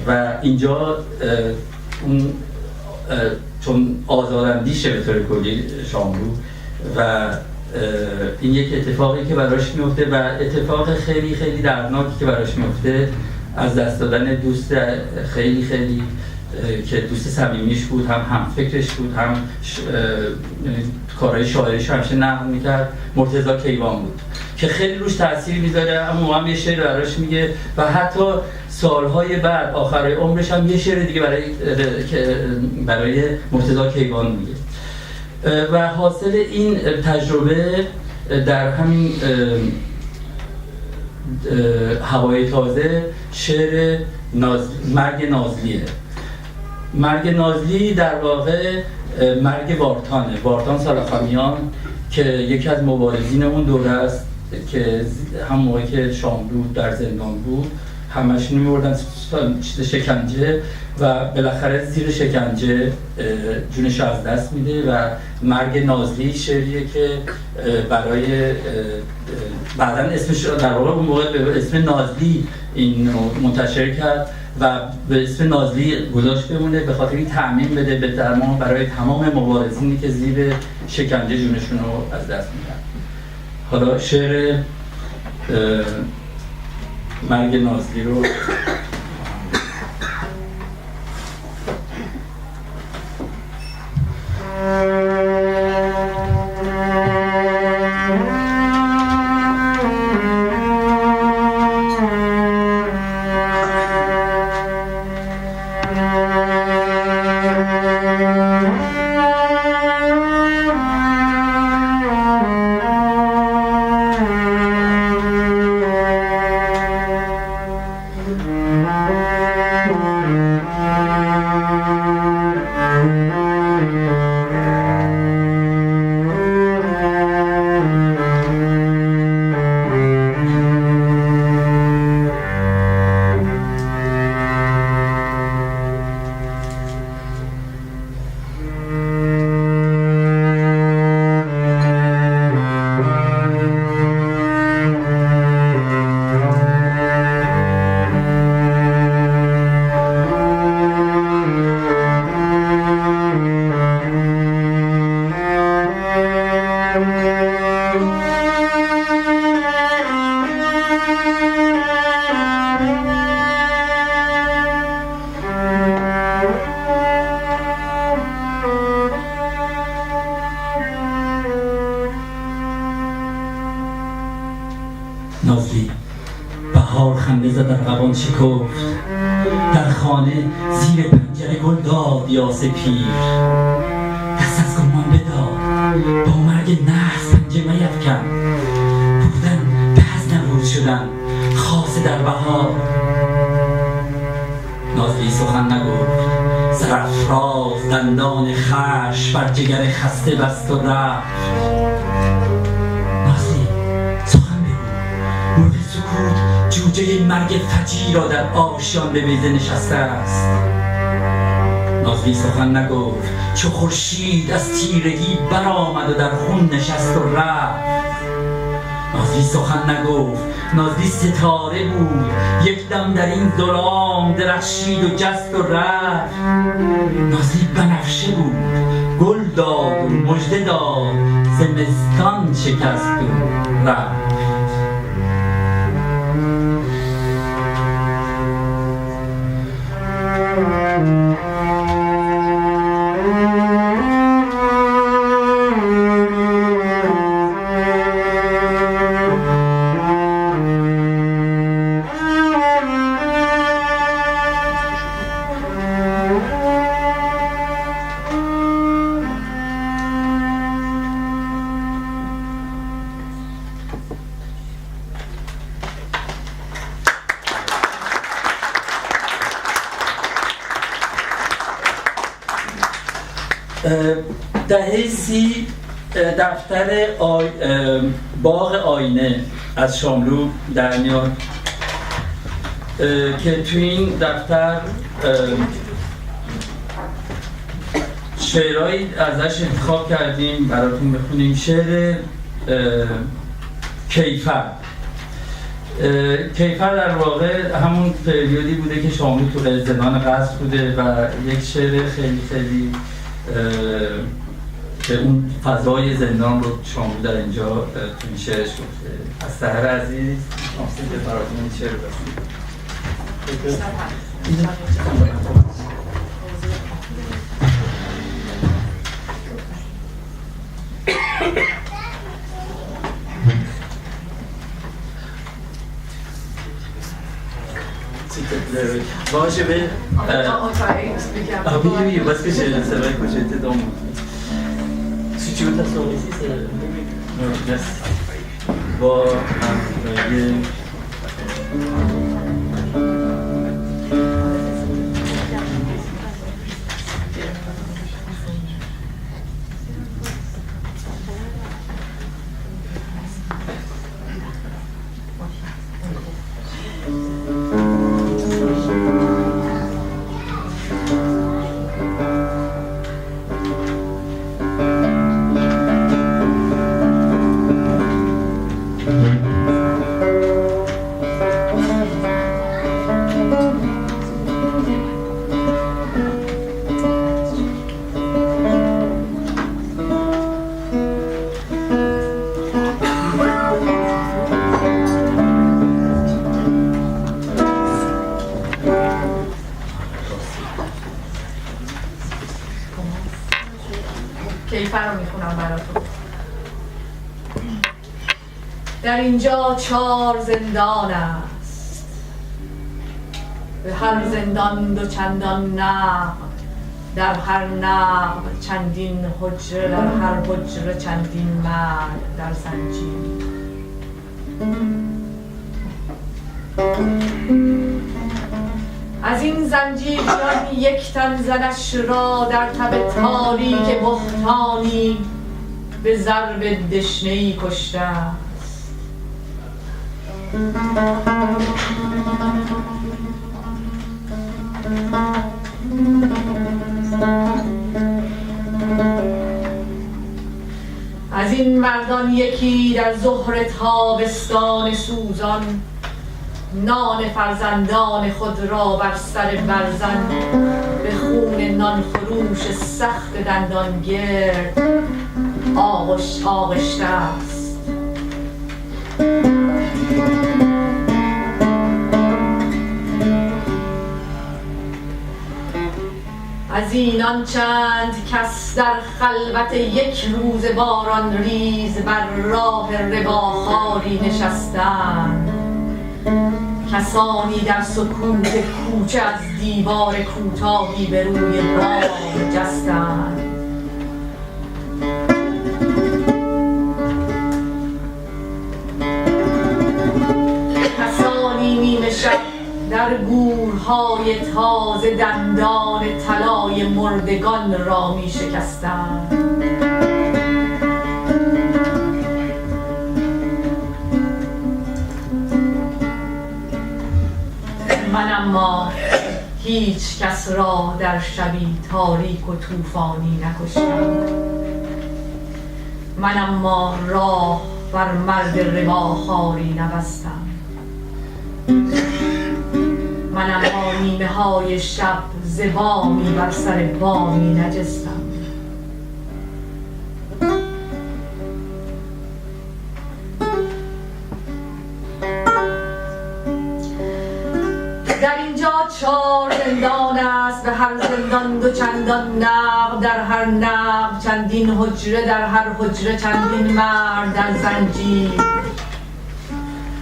و اینجا اون چون آزاداندیشه به طور کلی شاملو و این یک اتفاقی که براش میفته و اتفاق خیلی خیلی دردناکی که براش میفته از دست دادن دوست خیلی خیلی که دوست صمیمیش بود، هم فکرش بود، هم کارهای شاعریش همیشه نقل میکرد، مرتضی کیوان بود که خیلی روش تاثیر میذاره. اما هم یه شعر براش میگه و حتی سالهای بعد آخر عمرش هم یه شعر دیگه برای مرتضی کیوان میگه. و حاصل این تجربه در همین هوای تازه شعر مرگ نازلیه. مرگ نازلی در واقع مرگ وارتان سالاخانیان که یکی از مبارزین اون دوره است که هم موقعی که شاملو در زندان بود همشون می‌بردن شکنجه و بالاخره زیر شکنجه جونش از دست میده و مرگ نازلی شعریه که برای بعداً اسمش در واقع اون موقع به اسم نازلی این منتشر کرد و به اسم نازلی گذاشت بمونه به خاطر این تأمین بده به درمان برای تمام مبارزینی که زیر شکنجه جونشون رو از دست میدن. حالا شعر مرگ نازلی رو نازلی بهار خنده زد در قبان شکفت در خانه زیر پنجره گل داد یاسه پیر دست از گمان بدار با مرگ نحس پنجه میفکن بودن به از نمرود شدن خاص در بهار. نازلی نازلی سخن نگفت، سرافراز دندان خش بر جگر خسته بست و رفت. نازلی سخن بگو، مورد سکوت جوجه مرگ فجی را در آشیان به بیضه نشسته است. نازلی سخن نگفت، چو خورشید از تیرگی برآمد و در خون نشست و رفت. نازلی سخن نگفت، نازلی ستاره بود، یک دم در این ظلام درخشید و جست و رفت. نازلی بنفشه بود، گل داد و مژده داد، زمستان شکست و رفت. دهه 30 دفتر باغ آینه از شاملو در میاد که تو این دفتر شعرهایی ازش انتخاب کردیم براتون بخونیم. شعر کیفر. کیفر در واقع همون پریودی بوده که شاملو تو زندان قصر بوده و یک شعر خیلی خیلی که اون فضای زندان رو شاملو در اینجا تو این شعرش گفته. از سحر عزیز ناصر که براتون این شعر بسید. باشه به oui, parce que c'est vrai que j'étais dans mon... Si tu veux t'asseoir ici, c'est... Merci. Bon, کیفر رو میخونم براتون. در اینجا 4 زندان است، به هر زندان 2 چندان نقل، در هر نقل چندین حجره، در هر حجره چندین مرد در زنجیر. از این زنجیر جان یک تن زنش را در تب تاریک بهتانی به ضرب دشنه‌ای کشته است. از این مردان یکی در ظهر تابستان سوزان نان فرزندان خود را بر سر برزن به خون نان فروش سخت دندان گرد آغشته است. از اینان چند کس در خلوت یک روز باران ریز بر راه رباخاری نشستند، کسانی در سکوت کوچه از دیوار کوتاهی به روی بام جستند. کسانی نیمه شب در گورها های تازه دندان طلای مردگان را می شکستند. من اما هیچ کس را در شبی تاریک و طوفانی نکشتم. من اما راه بر مرد رواخواری نبستم. من اما نیمه های شب ز بامی بر سر بامی نجستم. در اینجا 4 زندان است، به هر زندان 2 چندان نقب، در هر نقب چندین حجره، در هر حجره چندین مرد در زنجیر.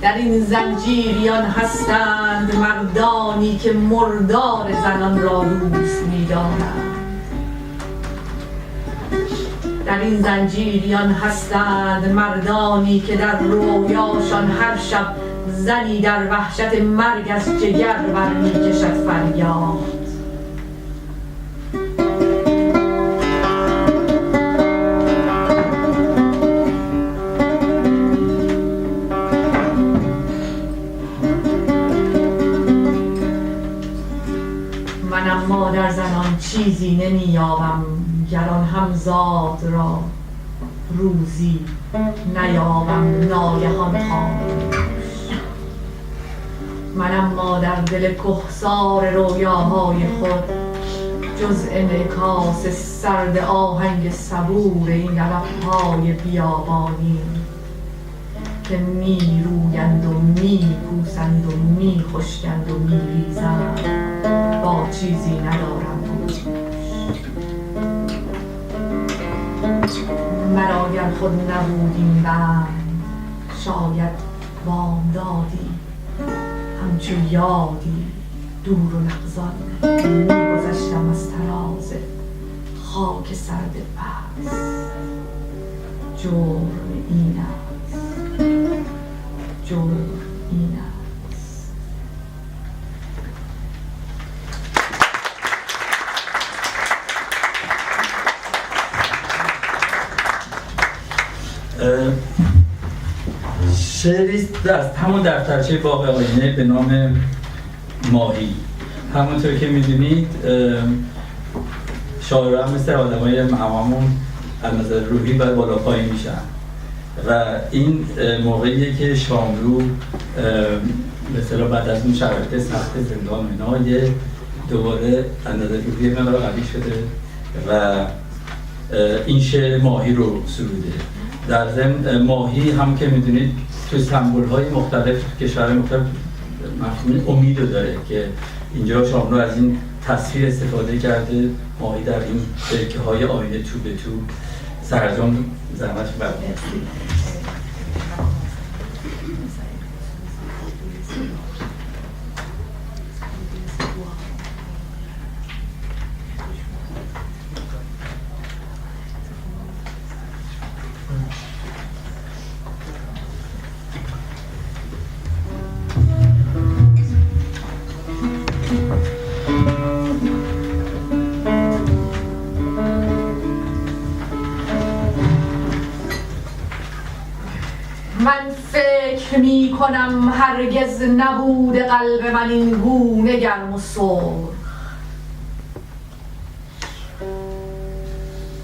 در این زنجیریان هستند مردانی که مردار زنان را دوست می‌دارند. در این زنجیریان هستند مردانی که در رویاشان هر شب زنی در وحشت مرگ از جگر برمی‌کشد فریاد. من اما در زنان چیزی نمی‌یابم گران همزاد را روزی نیابم ناگهان خاموش. من اما در دل کهسار رویاهای خود جز انعکاس سرد آهنگ صبور این لب‌های بیابانی که می‌رویند و می‌پوسند و می‌خشکند و می‌ریزند با چیزی ندارم گوش. مرا گر خود نبود این بند شاید وام دادی همچو یادی دور و لغزان می‌گذشتم از تراز خاک سرد پس. جرم این است، جرم این است. شعری از همون دفترچه باغ آینه به نام ماهی. همونطور که میدونید شاعران مثل آدمای هممون از نظر روحی باید بالا پایین میشن و این موقعیه که شاملو مثلا بعد از اون شرایط سخت زندان اینا یه دوباره از نظر روحی مقدار قوی شده و این شعر ماهی رو سروده. در ضمن ماهی هم که میدونید تو سمبول‌های مختلف تو کشورهای مختلف مفهوم امید رو داره که اینجا شاملو از این تصویر استفاده کرده. ماهی در این برکه‌های آینه تو به تو. سرجان زحمت برمید. من فکر می کنم هرگز نبود قلب من این گونه گرم و سرخ.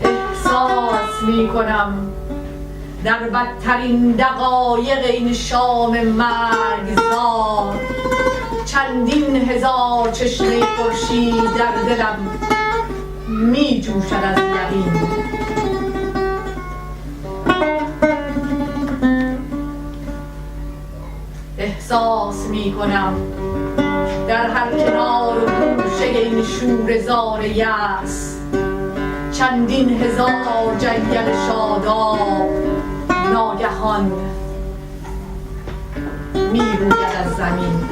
احساس می کنم در بدترین دقایق این شام مرگزار چندین هزار چشمه خورشید در دلم می جوشد از یقین. احساس می کنم در هر کنار و گوشه این شوره‌زار یأس چندین هزار جنگل شاداب ناگهان می روید از زمین.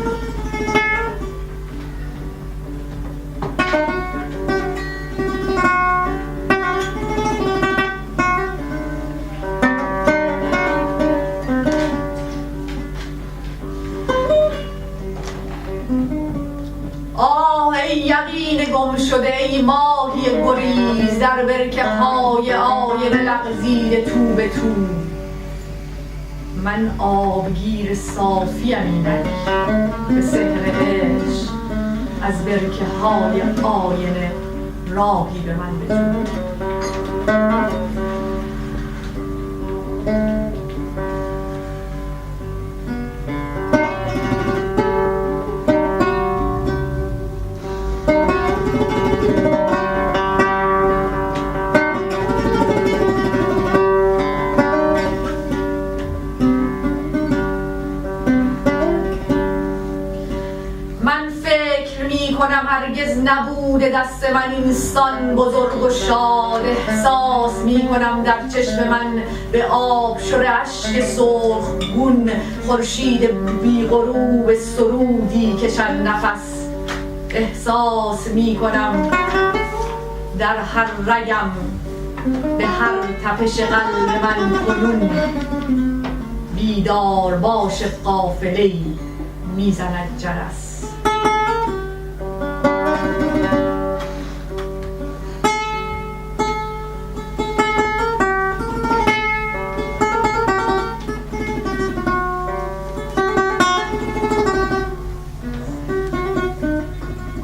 گم شده ای ماهی گریز در برکه های آینه لغزیده تو به تو. من آبگیر صافیم اینک به سحر عشق از برکه های آینه راهی به من بجو. هرگز نبوده دست من اینسان بزرگ و شاد. احساس می کنم در چشم من به آب شده اشک سرخ گون خورشید بی غروب سرودی کشد نفس. احساس می کنم در هر رگم به هر تپش قلب من کنون بیدار باش قافله‌ای میزند جرس.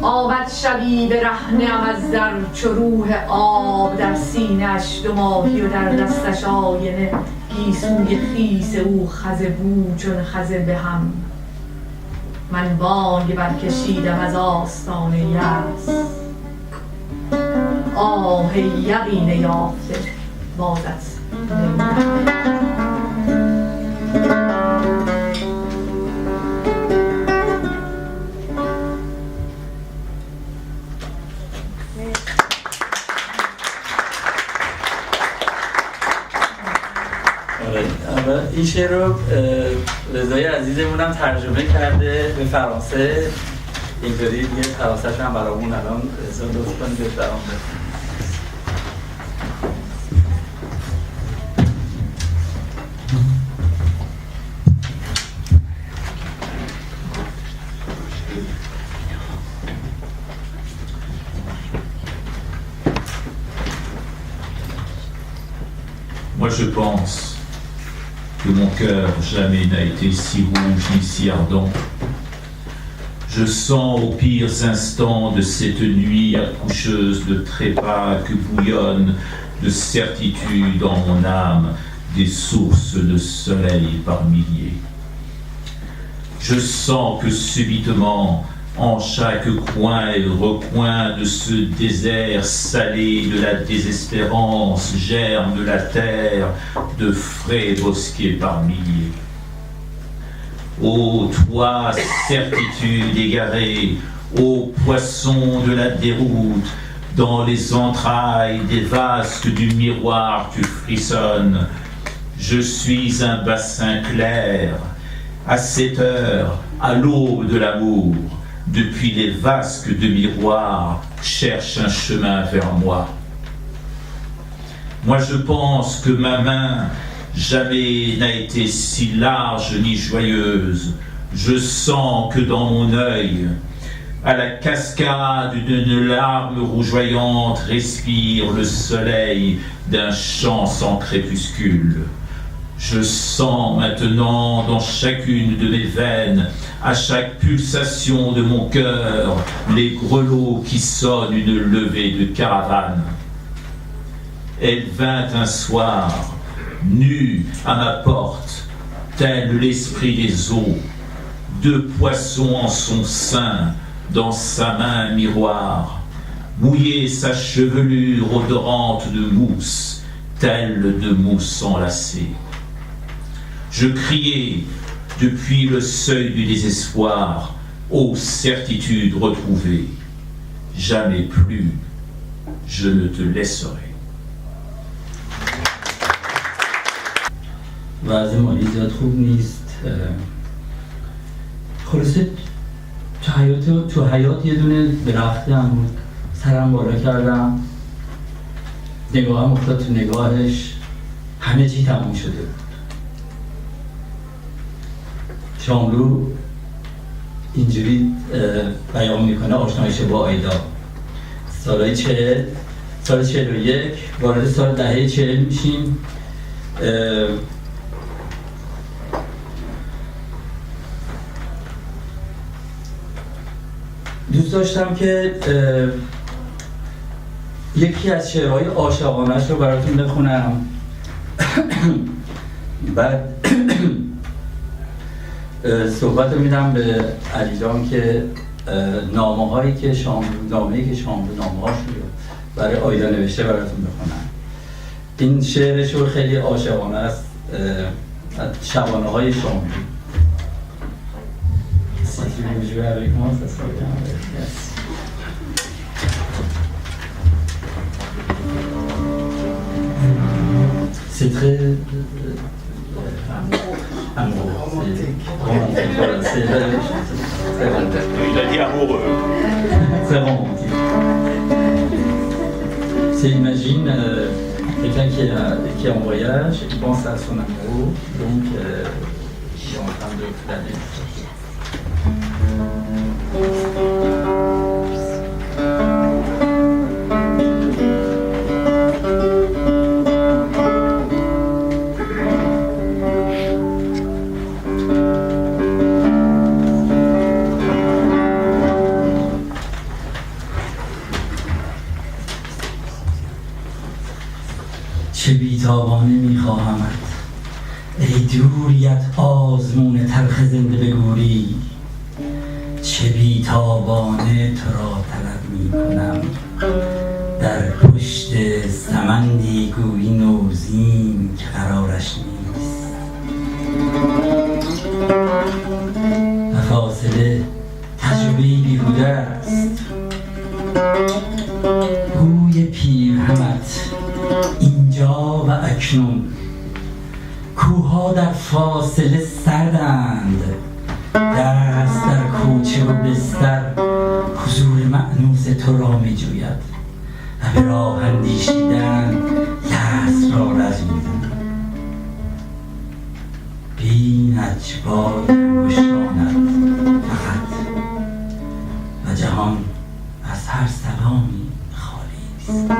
آمد شبی برهنه‌ام از در چو روح آب در سینه‌اش دو ماهی و در دستش آینه. گیسوی خیس او خزه بود چون خزه به هم. من بانگ برکشیدم از آستان یأس. آه یقین یافته بازت نمی‌دهم. این شعر رو رضای عزیزمونم ترجمه کرده به فرانسه. اینطوری دیگه فرانسه‌ش هم برامون الان رضا لطف کنید بفرمایید. Moi je pense que mon cœur jamais n'a été si rouge ni si ardent. Je sens aux pires instants de cette nuit accoucheuse de trépas que bouillonnent de certitude en mon âme des sources de soleil par milliers. Je sens que subitement, en chaque coin et recoin de ce désert salé de la désespérance germe de la terre de frais bosquets par milliers. Ô toi, certitude égarée, ô poisson de la déroute, dans les entrailles des vasques du miroir tu frissonnes. Je suis un bassin clair, à cette heure, à l'aube de l'amour. Depuis les vasques de miroir, cherche un chemin vers moi. Moi je pense que ma main jamais n'a été si large ni joyeuse. Je sens que dans mon œil, à la cascade d'une larme rougeoyante, respire le soleil d'un champ sans crépuscule. Je sens maintenant dans chacune de mes veines, à chaque pulsation de mon cœur, les grelots qui sonnent une levée de caravane. Elle vint un soir, nue à ma porte, tel l'esprit des eaux, deux poissons en son sein, dans sa main un miroir, mouiller sa chevelure odorante de mousse, telle de mousse enlacée. Je criais depuis le seuil du désespoir, ô certitude retrouvée, jamais plus je ne te laisserai. وضع مالی زیاد خوب نیست. خلاصه تو حیات یه دونه درختم بود، سرم بالا کردم، نگاهم افتاد تو نگاهش، همه چی تموم شده بود. شاملو اینجوری بیان میکنه آشنایش با آیدا. سالهای 40 سال 41 وارد سال دهه 40 میشیم. دوست داشتم که یکی از شعرهای عاشقانه‌اش رو براتون بخونم. بعد صحبت رو میدم به علیجان که نامه‌هایی که شاملو نامه‌هاش رو برای آیدا نوشته براتون بخونم. این شعرش رو خیلی عاشقانه است، شبانه‌های شاملو. Si tu veux jouer avec moi, ça serait bien. Merci. C'est très amoureux. Romantique. Romantique, voilà, c'est très romantique. Il a dit amoureux. Très romantique. C'est, imagine, quelqu'un qui est en voyage, il pense à son amoureux, donc il est en train d'aller. چه بیتابانه میخواهمت ای دوریت آزمون تلخ زنده بگوری، چه بیتابانه تو را طلب میکنم در پشت سمندی گویی نوزین که قرارش نیست و فاصله تجربه‌ای بیهوده است. بوی پیرهنت اینجا و اکنون، کوها در فاصله سردند، دست در کوچه و بستر حضور مأنوس تو را می جوید و به راه اندیشیدن یأس را رج می زند. بینت باد انگشتانت فقط و جهان از هر سلامی خالی است.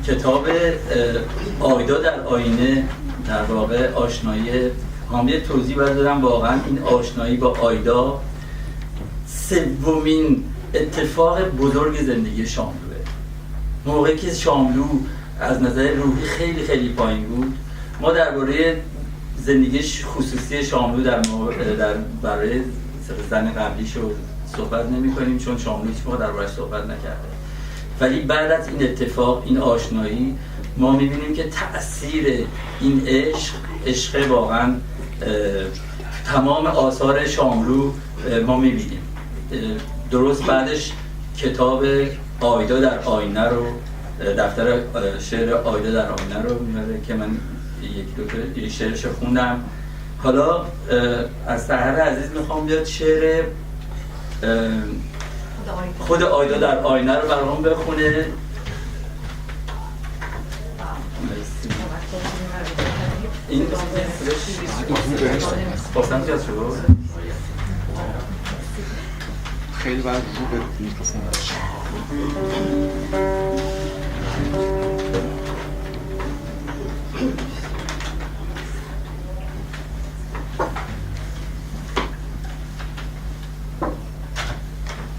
کتاب آیدا در آینه در واقع آشنایی یه توضیح بردارم. واقعا این آشنایی با آیدا سومین اتفاق بزرگ زندگی شاملوه. موقعی که شاملو از نظر روحی خیلی خیلی پایین بود، ما درباره زندگی خصوصی شاملو برای زن قبلیش رو صحبت نمی کنیم چون شاملو هیچ موقع درباره‌اش صحبت نکرده. ولی بعد از این اتفاق، این آشنایی، ما می‌بینیم که تأثیر این عشق واقعا تمام آثار شاملو ما می‌بینیم. درست بعدش کتاب آیدا در آینه رو، دفتر شعر آیدا در آینه رو میاره که من یک شعرش خوندم. حالا از طاهر عزیز میخوام بیاد شعر خود آیدا در آینه رو برام بخونه. این باستم زیاد شد خیلی باید رو به میکروفون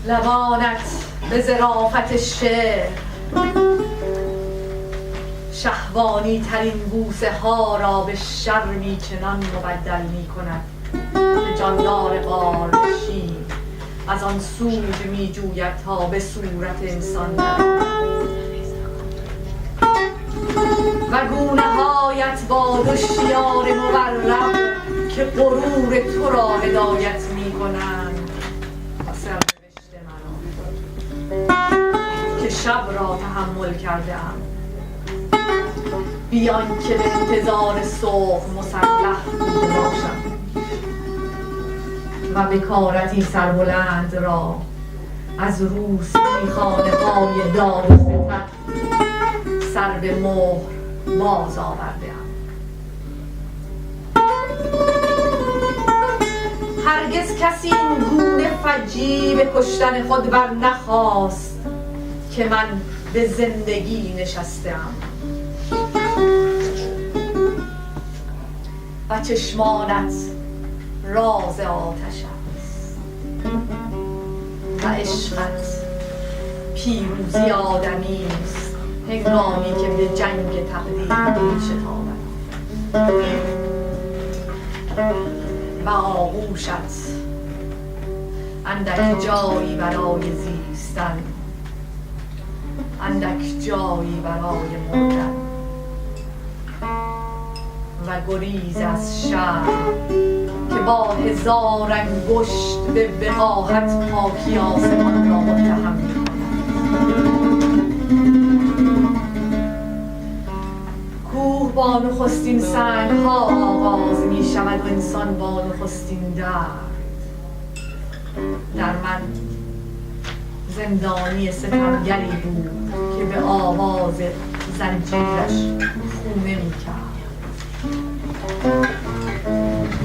لبانت به ظرافت شعر شهوانی ترین بوسه ها را به شرمی چنان مبدل می کند به جاندار غارشی از آن سود می جوید تا به صورت انسان و گونه هایت با دو شیار مورم که غرور تو را هدایت می کنند. سرنوشت مرا که شب را تحمل کرده ام بیان که به انتظار صبح مسلح بوده باشم و بکارتی سربلند را از روسپی خانه های دار و ستد سر به مهر باز آورده ام. هرگز کسی این گونه فجی به کشتن خود بر نخواست که من به زندگی نشستم و چشمانت راز آتش است و عشقت پیروزی آدمی است هنگامی که به جنگ تقدیر می‌شتابد و آغوشت اندک جایی برای زیستن، اندک جایی برای مردن و گریز از شرم که با هزار انگشت به وقاحت پاکی آسمان را متهم می‌کند. کوه با نخستین سنگ‌ها آغاز می‌شود و انسان با نخستین درد. در من زندانی ستمگری بود که به آواز زنجیرش خونه می‌کرد.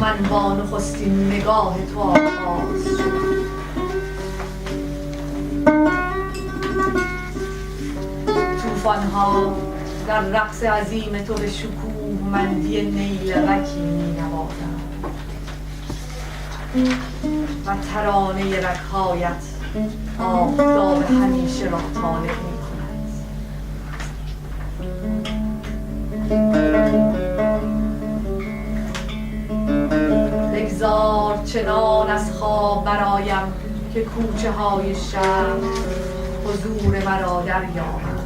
من با نخستین نگاه تو آغاز شد. توفان‌ها در رقص عظیم تو به شکوه مندی نیلوکی می‌نوازند و ترانه رگ‌هایت آفتاب همیشه را طالع می‌کند. بگذار چنان از خواب برایم که کوچه های شهر حضور مرا دریابد.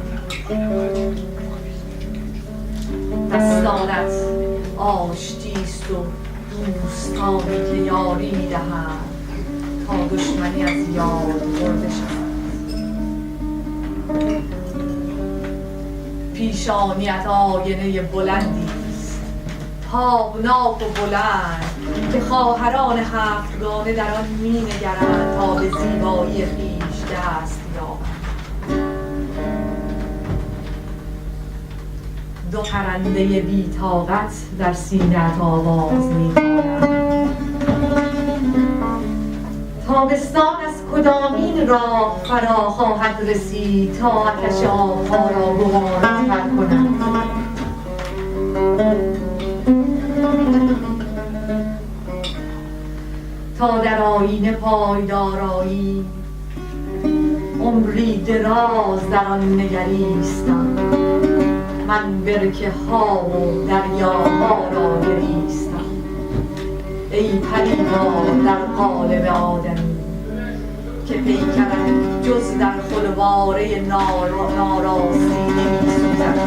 دستانت آشتیست و دوستانی که یاری می‌دهند تا دشمنی از یاد برده شود. پیشانیت آینه بلندی است تابناک و بلند که خواهران هفتگانه در آن می‌نگرند تا به زیبایی خویش دست یابند. دو پرنده بی طاقت در سینه‌ات آواز می‌خوانند. تابستان از کدامین راه فرا خواهد رسید تا آتش آب‌ها را گواراتر کند. تا در آیینه پایدارایی عمری دراز در آن نگریستم. من برکه ها و دریاها را گریستم. ای پریوار در قالب آدمی که پیکرت جز در خلواره ناراستی نمی‌سوزد.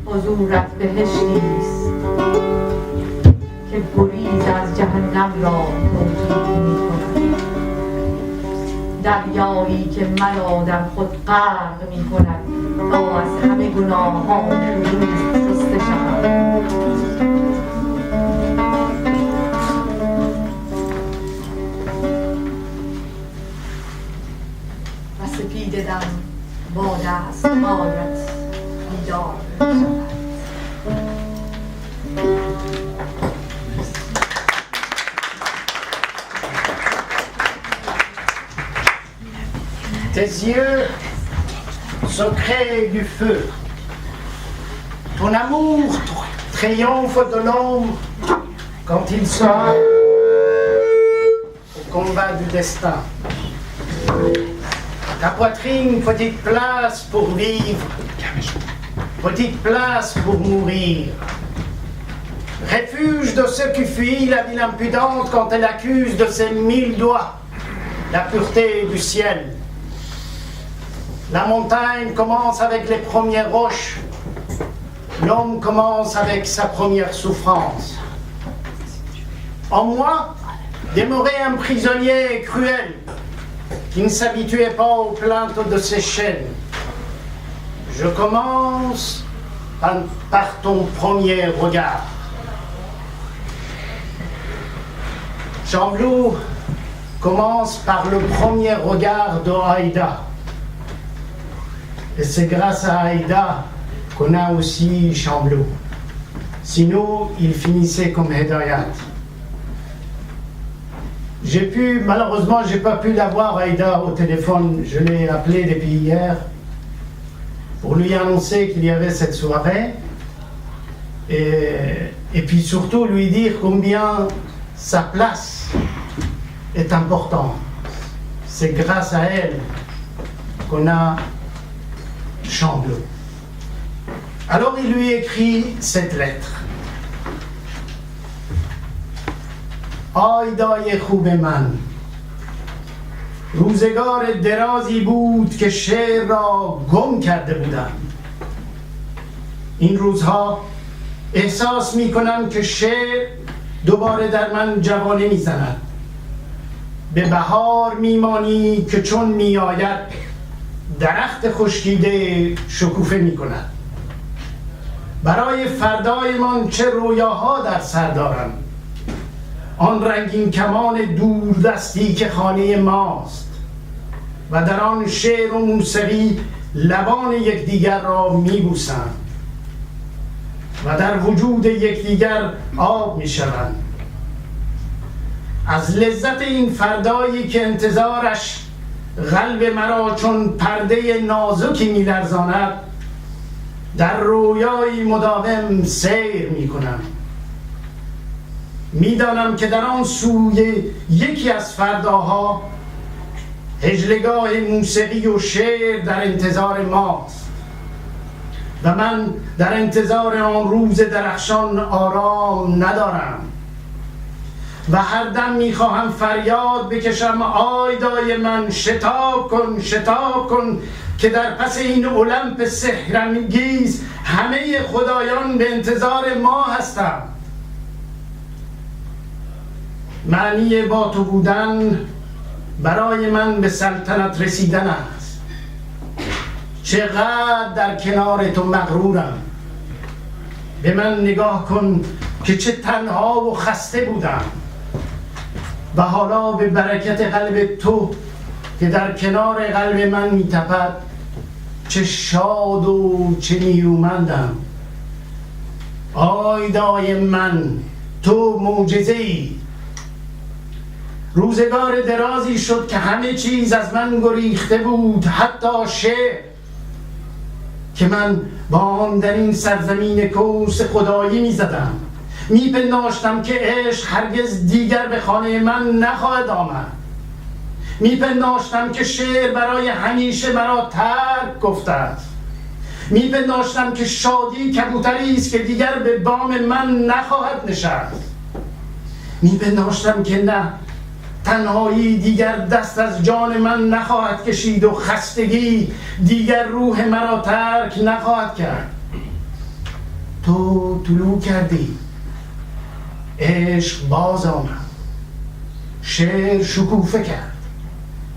حضورت بهشتیست که گریز از جهنم را توجیه می‌کند. دریایی که مرا در خود غرق می‌کند تا از همه گناهان روز شسته شوم. و سپید دم با دستهایت بیدار شود. Tes yeux, secrets du feu. Ton amour triomphe de l'ombre quand il sera au combat du destin. Ta poitrine, petite place pour vivre, petite place pour mourir. Refuge de ceux qui fuient la ville impudente quand elle accuse de ses 1000 doigts la pureté du ciel. La montagne commence avec les premières roches. L'homme commence avec sa première souffrance. En moi, demeurait un prisonnier cruel qui ne s'habituait pas aux plaintes de ses chaînes. Je commence par ton premier regard. Chamblou commence par le premier regard de Aïda. Et c'est grâce à Aïda qu'on a aussi Chamblou. Sinon, il finissait comme Hedayat. Malheureusement, j'ai pas pu l'avoir, Aïda, au téléphone. Je l'ai appelé depuis hier pour lui annoncer qu'il y avait cette soirée et puis surtout lui dire combien sa place est importante. C'est grâce à elle qu'on a Chamblou. Alors il lui écrit cette lettre. آیدای خوب من روزگار درازی بود که شعر را گم کرده بودم. این روزها احساس می کنم که شعر دوباره در من جوانه می زند. به بهار می مانی که چون می آید درخت خشکیده شکوفه می کند. برای فردایمان چه رویاها در سر دارم. آن رنگین کمان دوردستی که خانه ماست و در آن شعر و موسیقی لبان یکدیگر را میبوسند و در وجود یکدیگر آب میشوند. از لذت این فردایی که انتظارش قلب مرا چون پرده نازکی میلرزاند در رویایی مداوم سیر میکنم. میدانم که در آن سوی یکی از فرداها هجلگاه موسیقی و شعر در انتظار ماست و من در انتظار آن روز درخشان آرام ندارم و هر دم میخواهم فریاد بکشم آیدای من شتاب کن شتاب کن که در پس این المپ سحرانگیز همه خدایان به انتظار ما هستند. معنی با تو بودن برای من به سلطنت رسیدن است. چقدر در کنار تو مغرورم. به من نگاه کن که چه تنها و خسته بودم و حالا به برکت قلب تو که در کنار قلب من میتپد چه شاد و چه نیرومندم. آیدای من تو معجزه‌ای. روزگار درازی شد که همه چیز از من گریخته بود، حتی شعر که من با آن در این سرزمین کوس خدایی می زدم. می پنداشتم که عشق هرگز دیگر به خانه من نخواهد آمد. می پنداشتم که شعر برای همیشه مرا ترک گفته است. می پنداشتم که شادی کبوتری است که دیگر به بام من نخواهد نشست. می پنداشتم که نه، تنهایی دیگر دست از جان من نخواهد کشید و خستگی دیگر روح مرا ترک نخواهد کرد. تو طلوع کردی، عشق باز آمد، شعر شکوفه کرد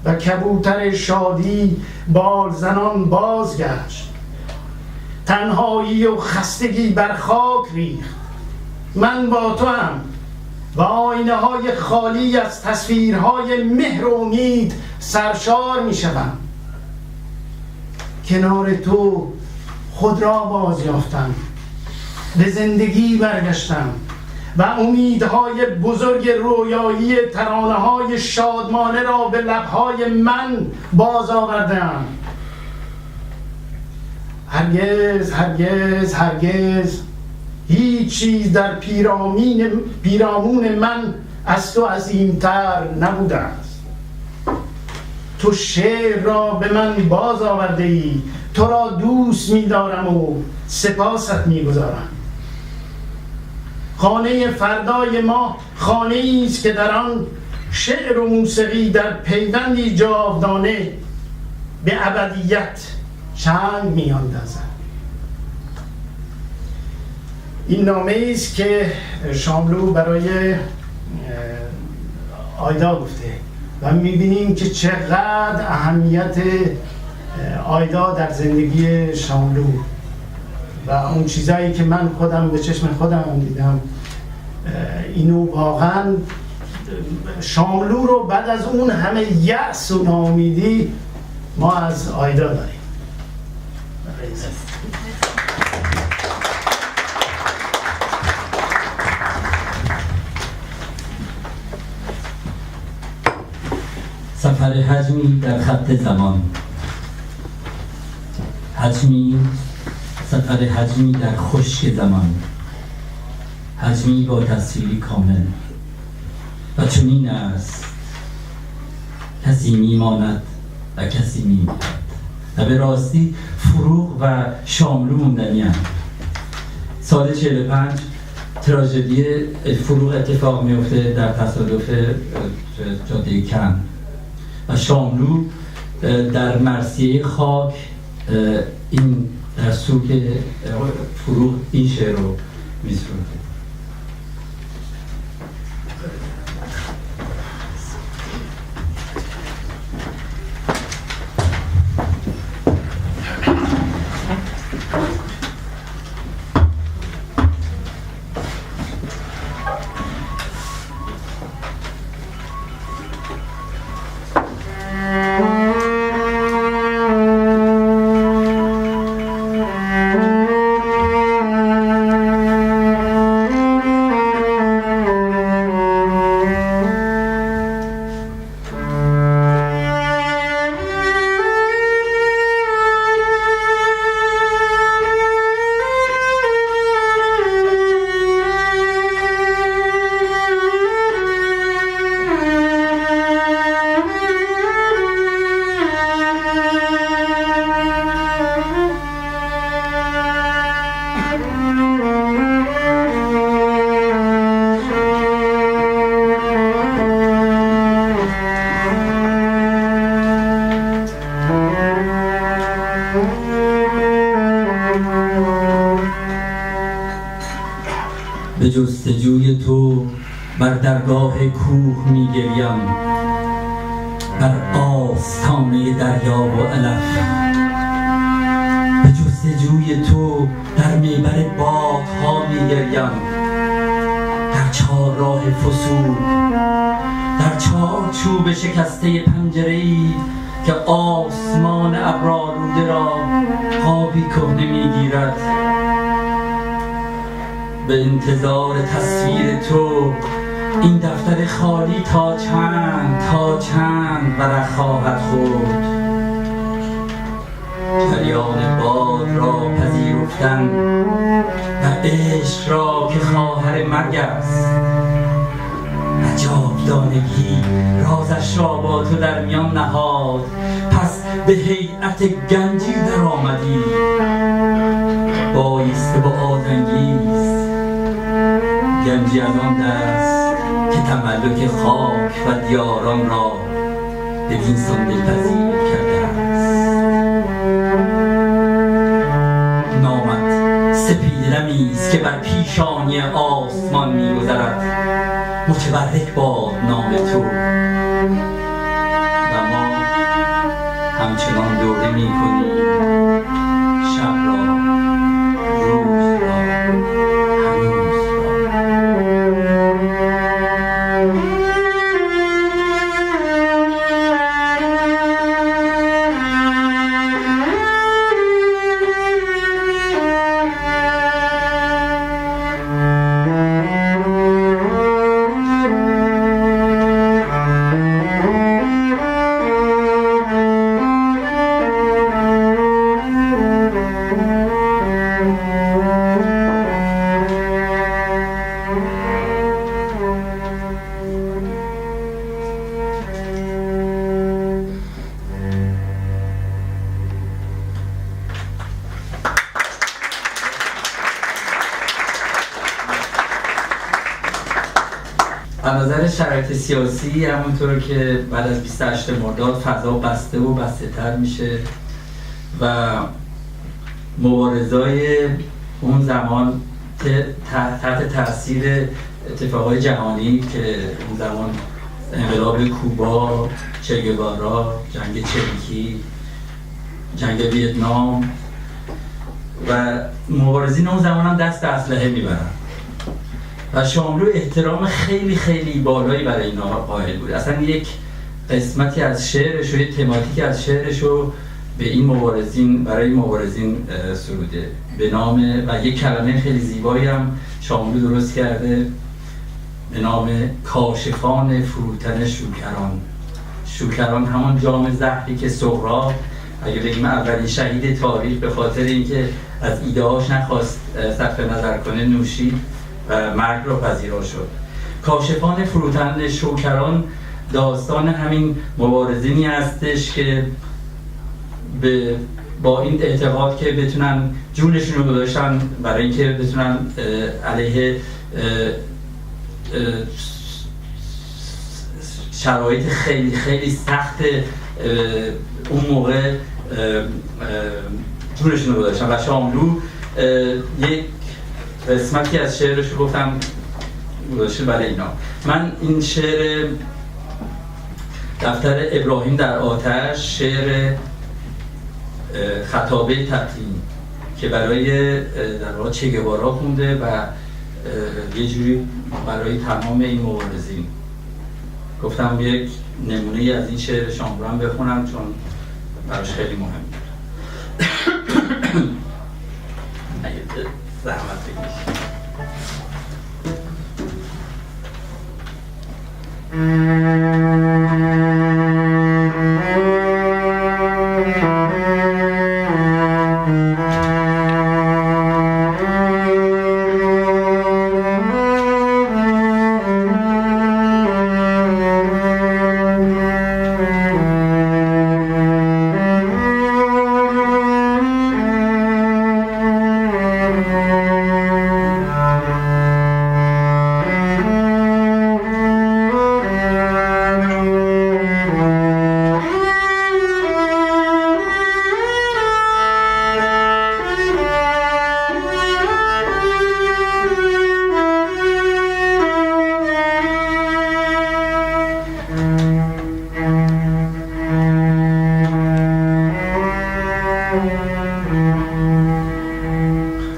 و کبوتر شادی بال زنان بازگشت. تنهایی و خستگی بر خاک ریخت. من با تو هم و آینه های خالی از تصویرهای مهر و امید سرشار می شوم. کنار تو خود را باز یافتم، به زندگی برگشتم و امیدهای بزرگ رویایی ترانه های شادمانه را به لبهای من باز آوردم. هرگز هرگز هرگز هیچ چیز در پیرامون من از تو عظیم‌تر نبوده است. تو شعر را به من باز آورده ای. تو را دوست می دارم و سپاست می گذارم. خانه فردای ما خانه است که در آن شعر و موسیقی در پیوندی جاودانه به ابدیت چنگ می اندازد. این نامه است که شاملو برای آیدا گفته. و میبینیم که چقدر اهمیت آیدا در زندگی شاملو و اون چیزایی که من خودم به چشم خودم دیدم، اینو واقعا شاملو رو بعد از اون همه یأس و ناامیدی ما از آیدا داریم. سفر حجمی در خط زمان. سفر حجمی در خشک زمان، حجمی با تصویری کامل. و چنین است، کسی میماند و کسی میمیرد. و به راستی فروغ و شاملو موندنی هستند. سال 45 تراژدی فروغ اتفاق میفته در تصادف جاده کن و شاملو در مرثیه خاک این در سوک فروغ این شعر رو میسرونه. به جستجوی تو بر درگاه کوه میگریم، بر آستانه دریا و علف. به جستجوی تو در میبر بادها میگریم، در چهار راه فصول، در چارچوب شکسته پنجره‌ای که آسمان ابرآلوده را خوابی کهنه میگیرد. به انتظار تصویر تو این دفتر خالی تا چند ورق خواهد خورد. جریان باد را پذیرفتن و عشق را که خواهر مرگ است. عجاب دانگی رازش را با تو در میان نهاد، پس به هیئت گنجی در آمدی. بایسته با آذنگیست گنجی از آن دست که تملک خاک و دیاران را بدین سان دلپذیر کرده است. نامت سپید دمیست که بر پیشانی آسمان می‌گذرد. متبرک باد نام تو و ما همچنان دوره می‌کنیم شب را، روز را، هنوز از نظر شرایط سیاسی همونطور که بعد از 28 مرداد فضا بسته و بسته تر میشه و مبارزای اون زمان تحت تاثیر اتفاقای جهانی که اون زمان انقلاب کوبا، چه گوارا، جنگ چریکی، جنگ ویتنام و مبارزین اون زمان هم دست اسلحه میبرن و شاملو احترام خیلی خیلی بالایی برای اینا قائل بود. اصلا یک قسمتی از شعرش و یک تماتیک از شعرش رو به این مبارزین، برای مبارزین سروده به نام، و یک کلمه خیلی زیبایی هم شاملو درست کرده به نام کاشفان فروتن شوکران. شوکران همون جام زهری که سهراب، اگه بگیم اولین شهید تاریخ، به خاطر اینکه از ایده‌هاش نخواست صرف نظر کنه نوشید و مرگ را پذیرا شد. کاشفان فروتن شوکران داستان همین مبارزینی هستش که با این اعتقاد که بتونن جونشون رو گذاشتن برای اینکه بتونن علیه شرایط خیلی خیلی سخت اون موقع جونشون رو گذاشتن. و شاملو یک قسمتی از شعرش رو گفتم گذاشته برای اینا. من این شعر دفتر ابراهیم در آتش، شعر خطابه تقدیم که برای در واقع چه گوارا خونده و یه جوری برای تمام این مبارزین، گفتم یک نمونه از این شعر شاملو هم بخونم چون براش خیلی مهم بود. اگه زحمت بکشید.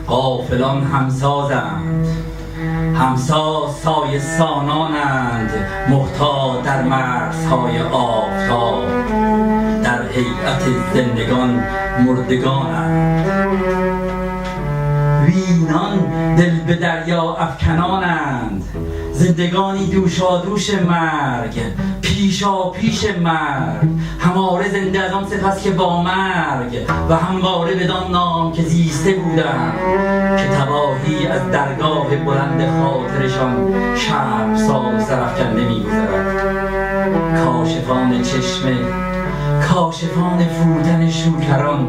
غافلان همسازند، همساز سایه سانانند، محتاط در مرزهای آفتاب، در هیئت زندگان مردگانند. وینان دل به دریا افکنانند، زندگانی دوشادوش مرگ، پیشا پیش مرگ، هماره زنده از آن سپس که با مرگ، و همواره بدان نام که زیسته بودند که تباهی از درگاه بلند خاطرشان شرمسار و سرافکنده می‌گذرد. کاشفان چشمه، کاشفان فروتن شوکران،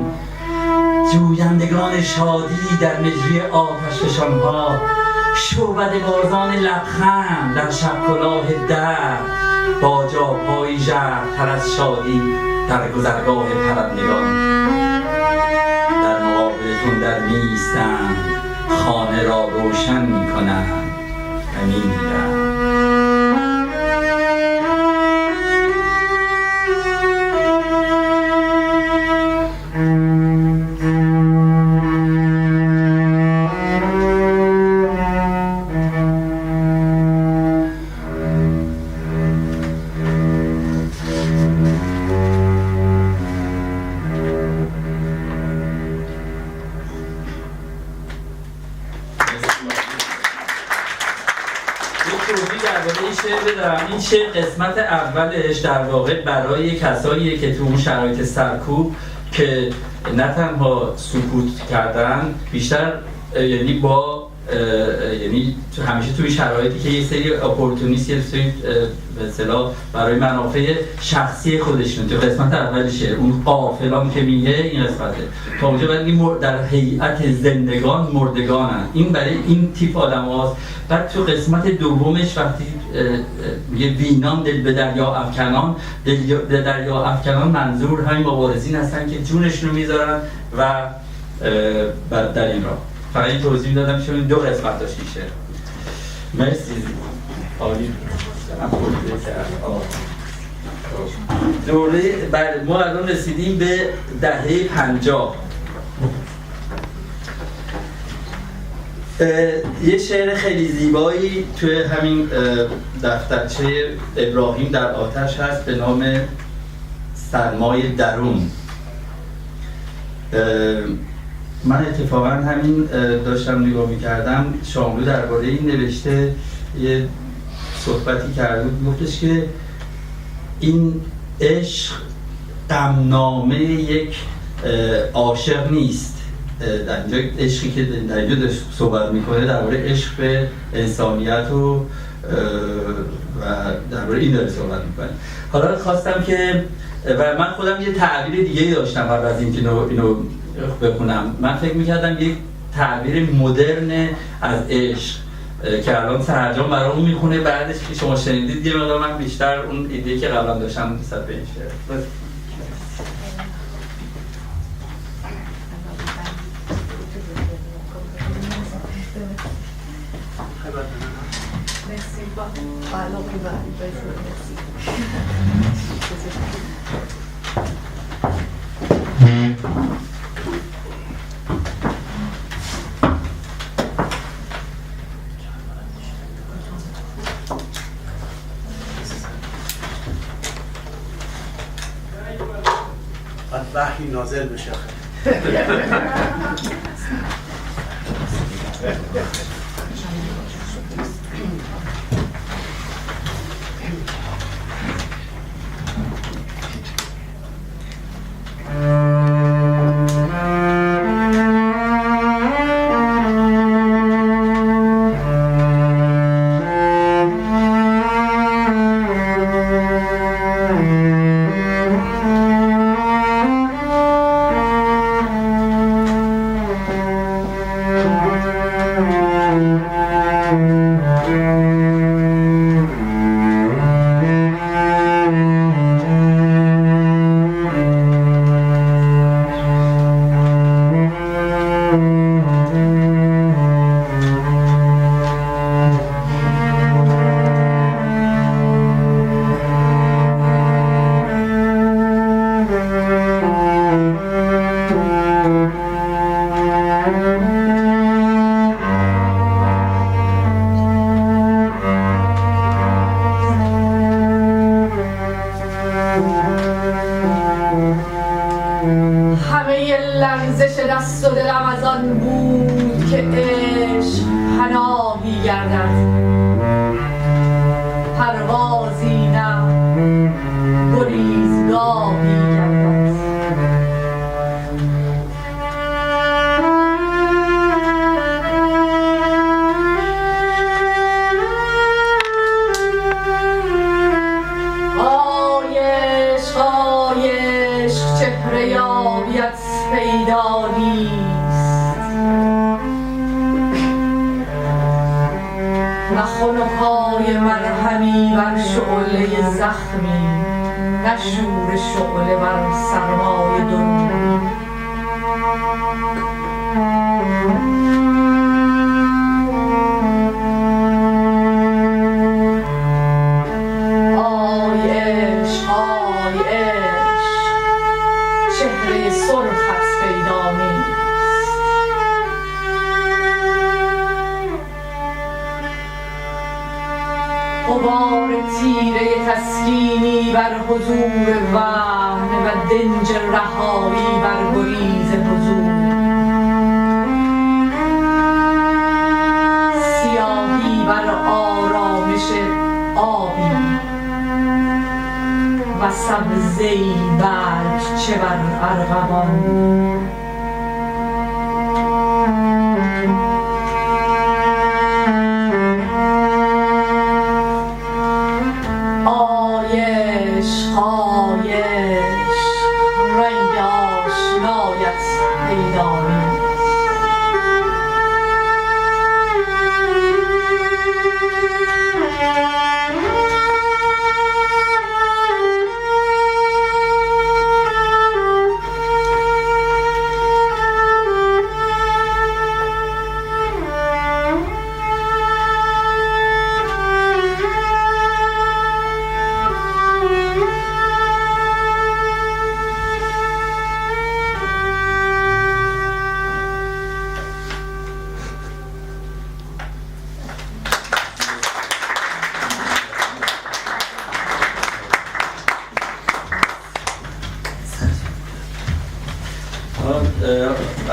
جویندگان شادی در مجری آتشفشان‌ها، شعبده بازان لبخند در شب کلاه درد، با جاپایی ژرف‌تر از شادی در گذرگاه پرندگان. در مقابلتون در می‌ایستند، خانه را روشن می‌کنند و می‌میرند. این شعر قسمت اولش در واقع برای کسایی که تو اون شرایط سرکوب که نه تنها سکوت کردن، بیشتر یعنی با یعنی همیشه توی شرایطی که یه سری اپورتونیست، یه سری به اصطلاح برای منافع شخصی خودشون، تو قسمت اول شعر اون غافلان که میگه این قسمته تا اونجا بعد در هیئت زندگان مردگانن، این برای این تیپ آدم‌هاست. بعد تو قسمت دومش وقتی میگه وینان دل به دریا افکنان، دل به دریا افکنان منظور همین مبارزین هستن که جونشون رو میذارن و در این راه. فقط این توضیح دادم چون دو قسمت داشت این شعر. مرسی. عالی دوره ما الان رسیدیم به دهه 50. یه شعر خیلی زیبایی توی همین دفترچه ابراهیم در آتش هست به نام سرمای درون. من اتفاقا همین داشتم نگاه میکردم، شاملو درباره این نوشته یه صحبتی کرده بود، گفتش که این عشق غمنامه یک عاشق نیست. در اینجا عشقی که در اینجا داشت صحبت میکنه درباره عشق به انسانیت و درباره این داره صحبت میکنه. حالا خواستم که و من خودم یه تعبیر دیگه داشتم قبل از اینکه اینو بخونم. من فکر میکردم یک تعبیر مدرن از عشق که الان سرجان برامون میخونه، بعدش که شما شنیدید یه مقدار من بیشتر اون ایده که قبلا داشتم نسبت به این شعر. وحی نازل بشه. لرزش دست و دلم از آن بود که عشق پناهی گردد، پروازی نه گریزگاهی گردد. عشق چهره یابیت پیدا نیست، نه خنک‌های مرهمی بر شعله زخمی، نه شور شعله بر سرمای درونی. چهره سرخت پیدا نیست. غبار تیره تسکینی بر حضور وهم و دنج رهایی بر گریز حضور. سیاهی بر آرامش آبی و سبزه‌ای برگ چه بر ارغوان. رنگ آشنایت پیدا نیست.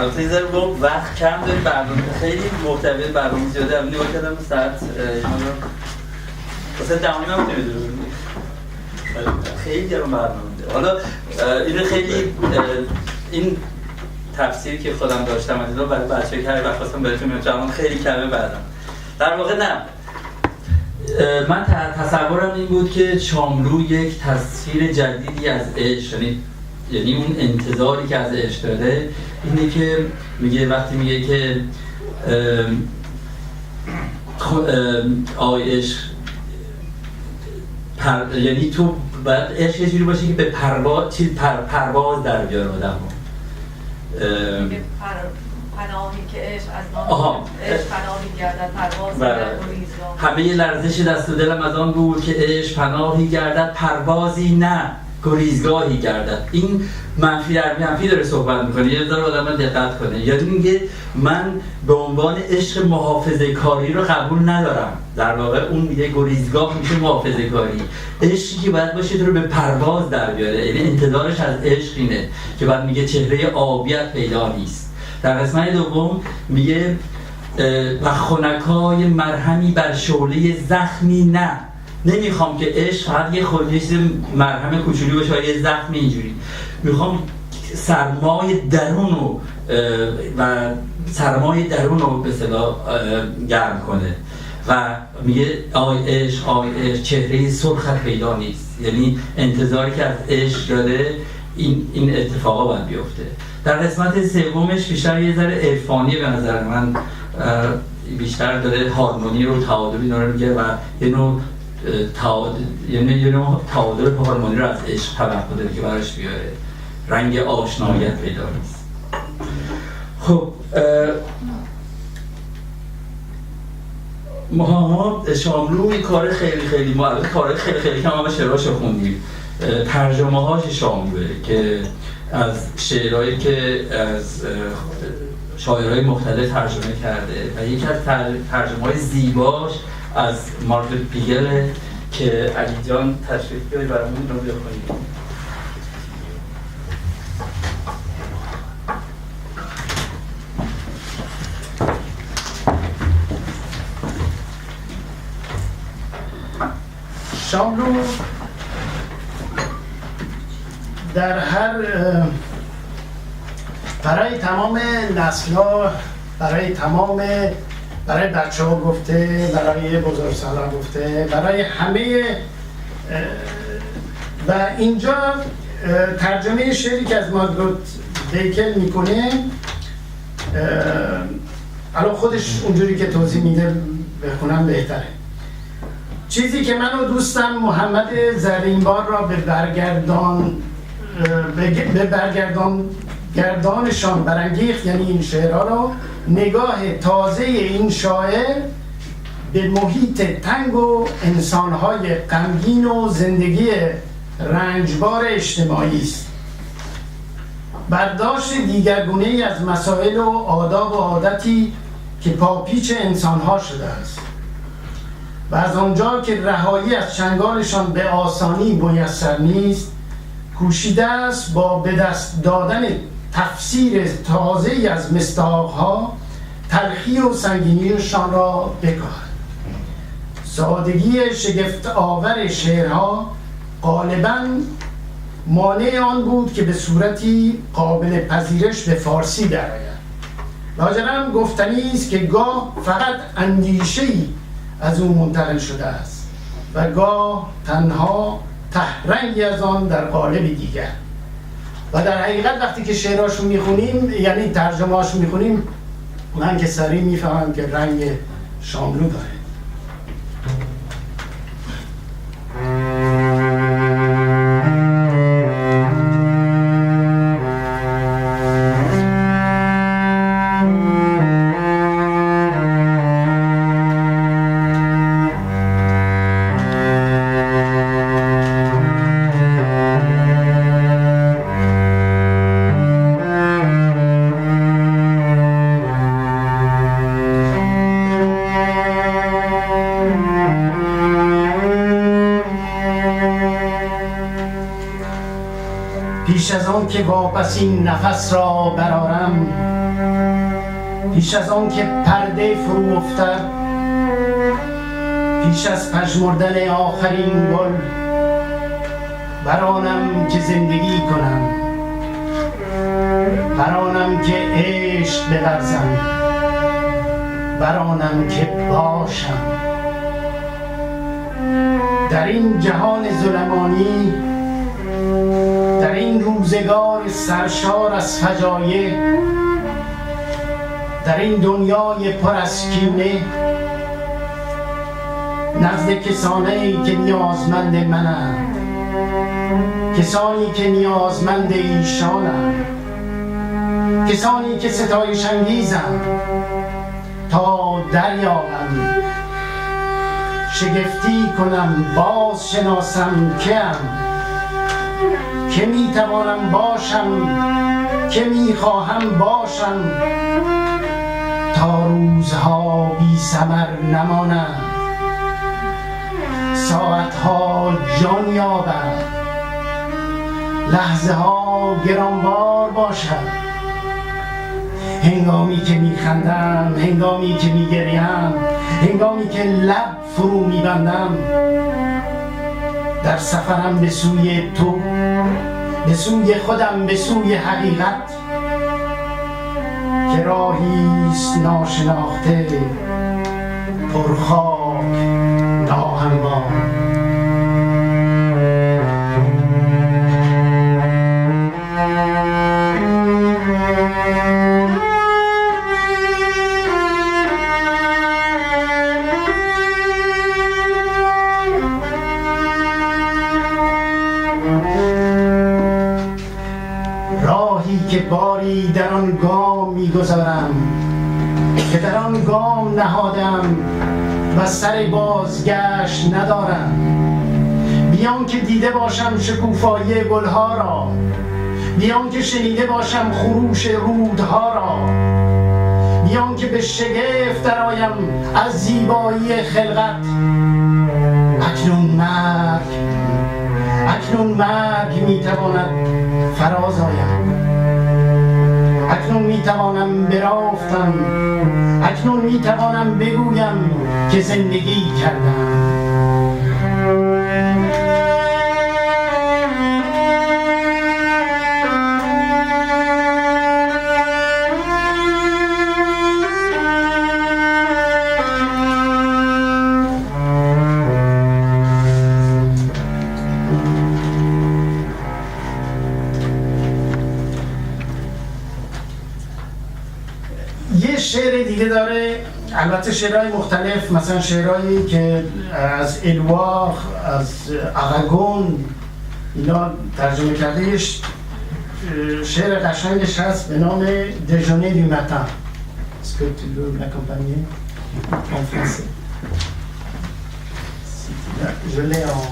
البته یه ذره وقت کم داریم، برنامه خیلی محتوی برنامه زیاده. هم نگاه کردم ساعت واسه دمانی من نمیدونم خیلی گرم برنامه ده. حالا این خیلی این تفسیری که خودم داشتم از اینا برای بچه‌ها که هر وقت خواستم بهتون میگم جوان خیلی کمه بعدم. در واقع نه، من تصورم این بود که شاملو یک تصویر جدیدی از عشق، یعنی اون انتظاری که از عشق داره اینه که میگه وقتی میگه که عشق یعنی تو باید عشق یه جوری باشه که به پرواز در بیاره آدم پناهی که عشق از نام عشق پناهی گردد پرواز در گریزگاه. همه یه لرزش دست و دلم از آن بود که عشق پناهی گردد پروازی نه گریزگاهی گردد. این منفی در منفی داره صحبت میکنه، یه ذره آدم دقت کنه. یعنی میگه من به عنوان عشق محافظه کاری رو قبول ندارم، در واقع اون میگه گریزگاه میشه محافظه کاری. عشقی که باید باشه تو رو به پرواز در بیاره، یعنی انتظارش از عشق اینه که بعد میگه چهره آبیت پیدا نیست. در قسمت دوم میگه و خنکای مرهمی بر شعله زخمی نه. نمیخوام که عشق فقط یه خودش مرهم کوچولی باشه یه زخم اینجوری، میخوام سرمای درون رو به اصطلاح گرم کنه. و میگه آی عشق چهره سرخت پیدا نیست، یعنی انتظاری که از عشق داره این اتفاقا باید بیفته. در قسمت سومش بیشتر یه ذره عرفانی به نظر من، بیشتر داره هارمونی رو تعادل اینا رو میگه و یه نوع تعادل هارمونی رو از عشق توقع داره که براش بیاره. رنگ آشنایت پیدا نیست. خب ما شاملو این کار خیلی کم ما شعراش رو خوندیم. ترجمه هاش شاملوه که از شعرهایی که از شاعرهای مختلف ترجمه کرده و یکی از ترجمه های زیباش از مارگرت پیگل که علی جان تشریف بیاری برامون رو بخونید. شاملو در برای تمام نسل‌ها، برای بچه‌ها گفته، برای بزرگسالان گفته، برای همه. و اینجا ترجمه شعری که از مارگرت پیگل میکنه، الان خودش اونجوری که توضیح میده بخونم بهتره. چیزی که من و دوستم محمد زرینبار را به گردانشان برانگیخت، یعنی این شعرها را، نگاه تازه این شاعر به محیط تنگ و انسانهای غمگین و زندگی رنجبار اجتماعی است. برداشت دیگرگونه‌ای از مسائل و آداب و عادتی که پاپیچ انسانها شده است و از آنجا که رهایی از چنگالشان به آسانی میسر نیست، کوشیده است با به دست دادن تفسیر تازه‌ای از مصداق‌ها تلخی و سنگینیشان را بکاهد. سادگی شگفت آور شعرها غالباً مانع آن بود که به صورتی قابل پذیرش به فارسی درآید. لاجرم گفتنی است که گاه فقط اندیشه‌ای از او منتقل شده است و گاه تنها تهرنگی از آن در قالب دیگر. و در حقیقت وقتی که شعراشو میخونیم، یعنی ترجمه هاشو میخونیم، من که سریع میفهمم که رنگ شاملو داره. پیش از آن که واپس این نفس را برارم، پیش از آن که پرده فرو افتد، پیش از پژمردن آخرین گل، برانم که زندگی کنم، برانم که عشق بورزم، برانم که باشم. در این جهان ظلمانی، در این روزگار سرشار از فجایع، در این دنیای پر از کینه، نزد کسانی که نیازمند منند، کسانی که نیازمند ایشانند، کسانی که ستایش انگیزند، تا دریابم، شگفتی کنم، باز شناسم که میتوانم باشم، که میخواهم باشم، تا روزها بی ثمر نمانم، ساعتها جان یابم، لحظه ها گرانبار باشد. هنگامی که میخندم، هنگامی که میگریم، هنگامی که لب فرو میبندم، در سفرم به سوی تو، به سوی خودم، به سوی حقیقت، که راهیست ناشناخته، پرخاک، ناهموار. که باری در آن گام میگذارم، که در آن گام نهادم و سر بازگشت ندارم. بیان که دیده باشم شکوفایی گلها را، بیان که شنیده باشم خروش رودها را، بیان که به شگفت درآیم از زیبایی خلقت. اکنون مرگ میتواند فراز آید، اکنون میتوانم برافتم، اکنون میتوانم بگویم که زندگی کردم. یه شعر دیگه داره، البته شعرهای مختلف، مثلا شعرهایی که از الواخ، از اغاگون اینا ترجمه کرده. یه شعر قشنگش هست به نام دژونه دو ماتن. Est-ce que tu veux m'accompagner en français? Je l'ai en...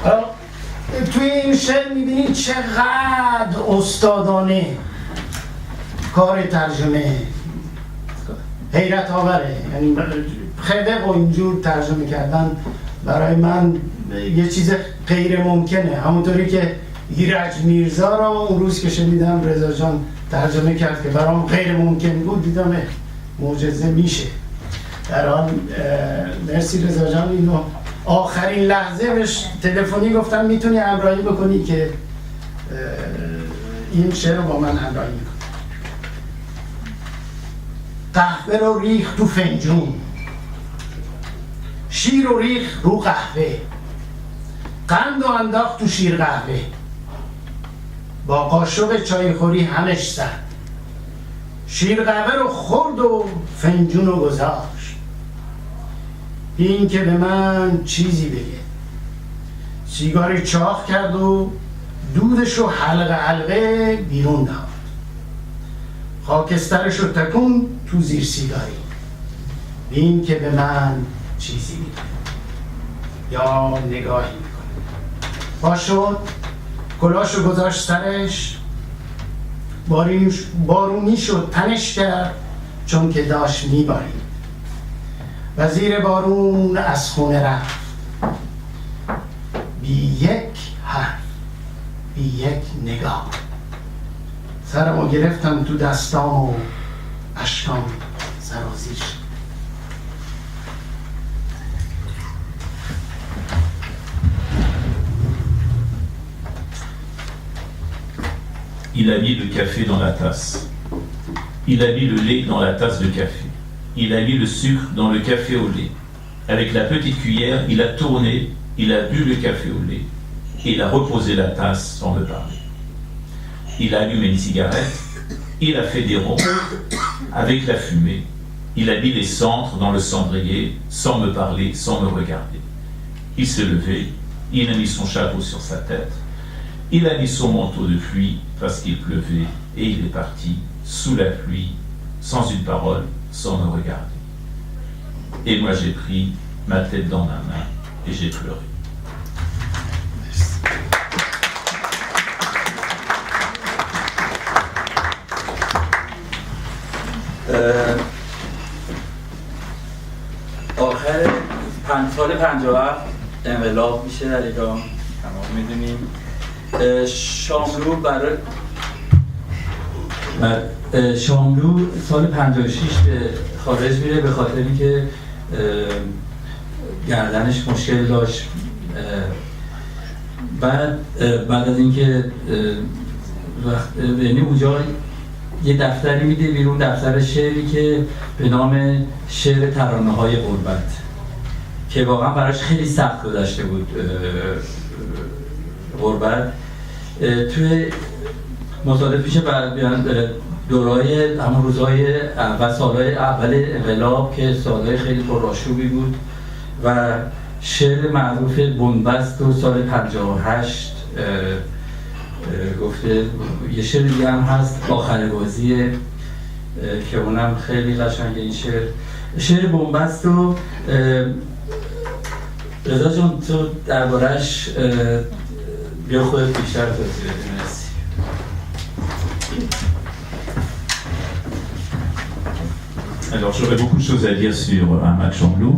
Alors, توی این شعر میبینید چقدر استادانه کار ترجمه، حیرت آوره. یعنی خیلی و اینجور ترجمه کردن برای من یه چیز غیر ممکنه. همونطوری که ایرج میرزا را اون روز که شنیدم رضا جان ترجمه کرد که برام غیر ممکن بود، دیدم معجزه میشه. در حال مرسی رضا جان. اینو آخرین لحظه بهش تلفنی گفتم میتونی همراهی بکنی که این شعر رو با من همراهی میکنی. قهوه رو ریخت تو فنجون، شیر رو ریخت رو قهوه، قند رو انداخت تو شیر قهوه، با قاشق چای خوری همش زد، شیر قهوه رو خورد و فنجون رو گذاشت. این که به من چیزی بگه. سیگاری چاق کرد و دودش رو حلقه حلقه بیرون داد، خاکسترش رو تکون تو زیر سیگاری. این که به من چیزی میگه یا نگاهی میکنه. پاشد، کلاشو گذاشت سرش، بارونی شد تنش کرد چون که داشت میبارید. وزیر بارون از خونه رفت، بی یک حرف، بی یک نگاه. سرمو گرفتم تو دستام و اشکام سرازیر شد. Il a mis le café dans la tasse. Il a mis le lait dans la tasse de café. Il a mis le sucre dans le café au lait. Avec la petite cuillère, il a tourné, il a bu le café au lait. Et il a reposé la tasse sans me parler. Il a allumé une cigarette, il a fait des ronds avec la fumée. Il a mis les cendres dans le cendrier sans me parler, sans me regarder. Il s'est levé, il a mis son chapeau sur sa tête. Il a mis son manteau de pluie parce qu'il pleuvait et il est parti sous la pluie, sans une parole, sans me regarder. Et moi j'ai pris ma tête dans ma main et j'ai pleuré. آخر سال 57 انقلاب میشه در ایران، تمام میدونیم. شاملو سال 56 به خارج میره به خاطری که گردنش مشکل داشت. بعد از اینکه یعنی اونجا یه دفتری میده بیرون، دفتر شعری که به نام شعر ترانه‌های غربت که واقعا براش خیلی سخت گذشته بود غربت. توی مصادف میشه دورای همون روزهای و سالهای اول انقلاب که سالهای خیلی پرآشوبی بود و شعر معروف بنبست و سال 58 گفته. یه شعر دیگه هم هست آخر بازیه که اونم خیلی قشنگه. این شعر بنبست رو رضا جان تو درباره‌اش بیا خودت بیشتر توضیح بدی. مرسی. Alors j'aurais beaucoup de choses à dire sur Ahmad Chamblou,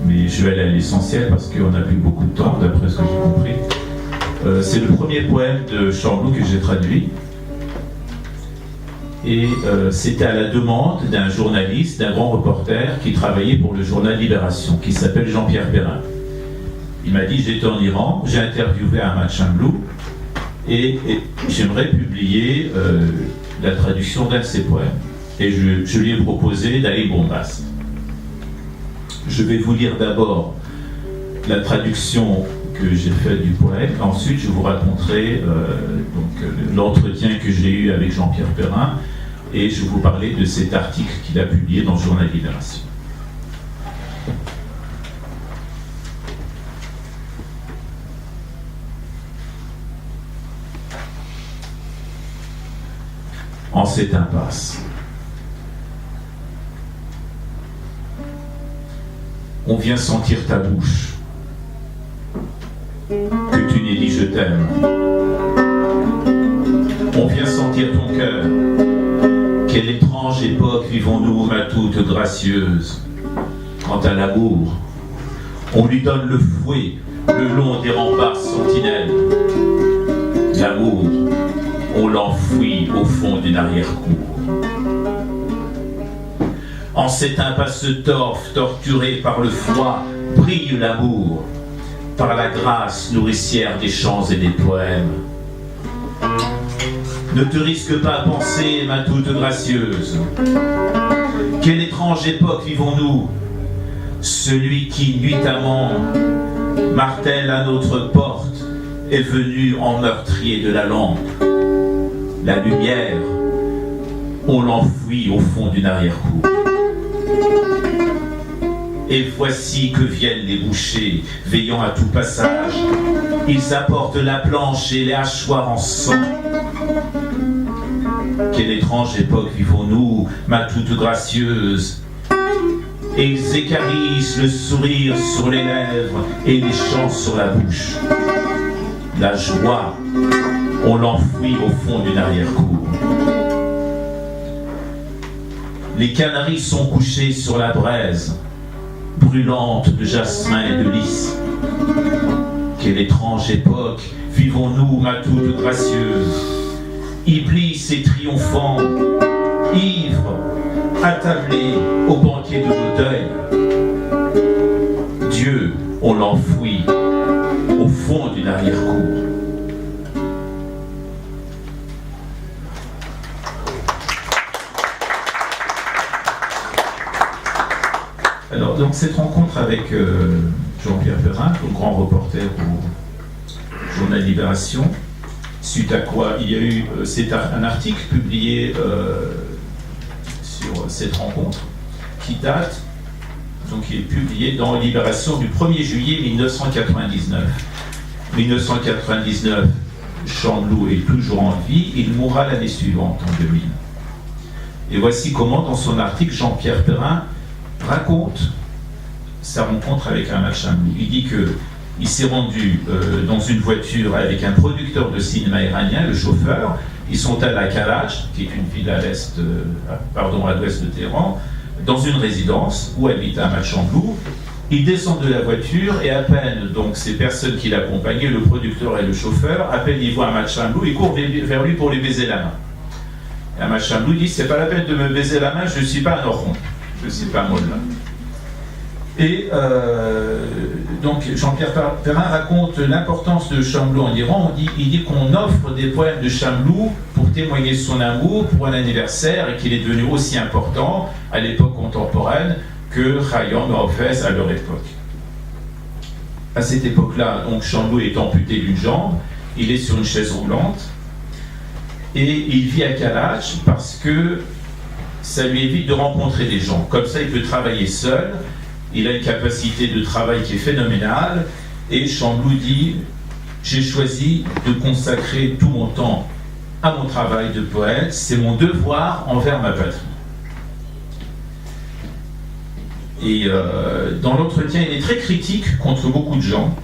mais je vais aller à l'essentiel parce qu'on n'a plus beaucoup de temps d'après ce que j'ai compris. C'est le premier poème de Chamblou que j'ai traduit. Et c'était à la demande d'un journaliste, d'un grand reporter qui travaillait pour le journal Libération, qui s'appelle Jean-Pierre Perrin. Il m'a dit, j'étais en Iran, j'ai interviewé Ahmad Chamblou et j'aimerais publier la traduction d'un de ses poèmes. Et je lui ai proposé d'aller Bombast. Je vais vous lire d'abord la traduction que j'ai faite du poème. Ensuite, je vous raconterai l'entretien que j'ai eu avec Jean-Pierre Perrin et je vais vous parler de cet article qu'il a publié dans le journal Libération. En cette impasse, on vient sentir ta bouche, que tu n'aies dit je t'aime. On vient sentir ton cœur, quelle étrange époque vivons-nous, ma toute gracieuse. Quant à l'amour, on lui donne le fouet, le long des remparts sentinelles. L'amour, on l'enfouit au fond d'une arrière-cour. En cette impasse torfe, torturée par le froid, brille l'amour, par la grâce nourricière des chants et des poèmes. Ne te risque pas à penser, ma toute gracieuse. Quelle étrange époque vivons-nous? Celui qui, nuitamment, martèle à notre porte, est venu en meurtrier de la lampe. La lumière, on l'enfouit au fond d'une arrière-cour. Et voici que viennent les bouchers, veillant à tout passage. Ils apportent la planche et les hachoirs en sang. Quelle étrange époque vivons-nous, ma toute gracieuse. Et ils écarissent le sourire sur les lèvres et les chants sur la bouche. La joie, on l'enfouit au fond d'une arrière-cour. Les canaris sont couchés sur la braise, brûlante de jasmin et de lys. Quelle étrange époque vivons-nous, ma toute gracieuse. Iblis est triomphant, ivre, attablé au banquet de nos deuils. Dieu, on l'enfouit au fond d'une arrière-cour. Alors, donc cette rencontre avec Jean-Pierre Perrin, le grand reporter au journal Libération, suite à quoi il y a eu c'est un article publié sur cette rencontre qui date, donc qui est publié dans Libération du 1er juillet 1999. 1999, Chamblou est toujours en vie, il mourra l'année suivante, en 2000. Et voici comment, dans son article, Jean-Pierre Perrin raconte sa rencontre avec Ahmad Chamblou. Il dit qu'il s'est rendu dans une voiture avec un producteur de cinéma iranien, le chauffeur. Ils sont allés à Karaj, qui est une ville à l'ouest de Téhéran, dans une résidence où habite Ahmad Chamblou. Ils descendent de la voiture et à peine donc ces personnes qui l'accompagnaient, le producteur et le chauffeur, à peine ils voient Ahmad Chamblou, ils courent vers lui pour lui baiser la main. Et Ahmad Chamblou dit: c'est pas la peine de me baiser la main, je ne suis pas un oron, je ne suis pas un mollah. Et donc Jean-Pierre Perrin raconte l'importance de Chamblou en Iran. Il dit qu'on offre des poèmes de Chamblou pour témoigner de son amour pour un anniversaire et qu'il est devenu aussi important à l'époque contemporaine que Khayyam et Hafez à leur époque. À cette époque-là, donc Chamblou est amputé d'une jambe, il est sur une chaise roulante et il vit à Karaj parce que ça lui évite de rencontrer des gens. Comme ça, il peut travailler seul. Il a une capacité de travail qui est phénoménale et Chamblou dit: j'ai choisi de consacrer tout mon temps à mon travail de poète, c'est mon devoir envers ma patrie. Et dans l'entretien, il est très critique contre beaucoup de gens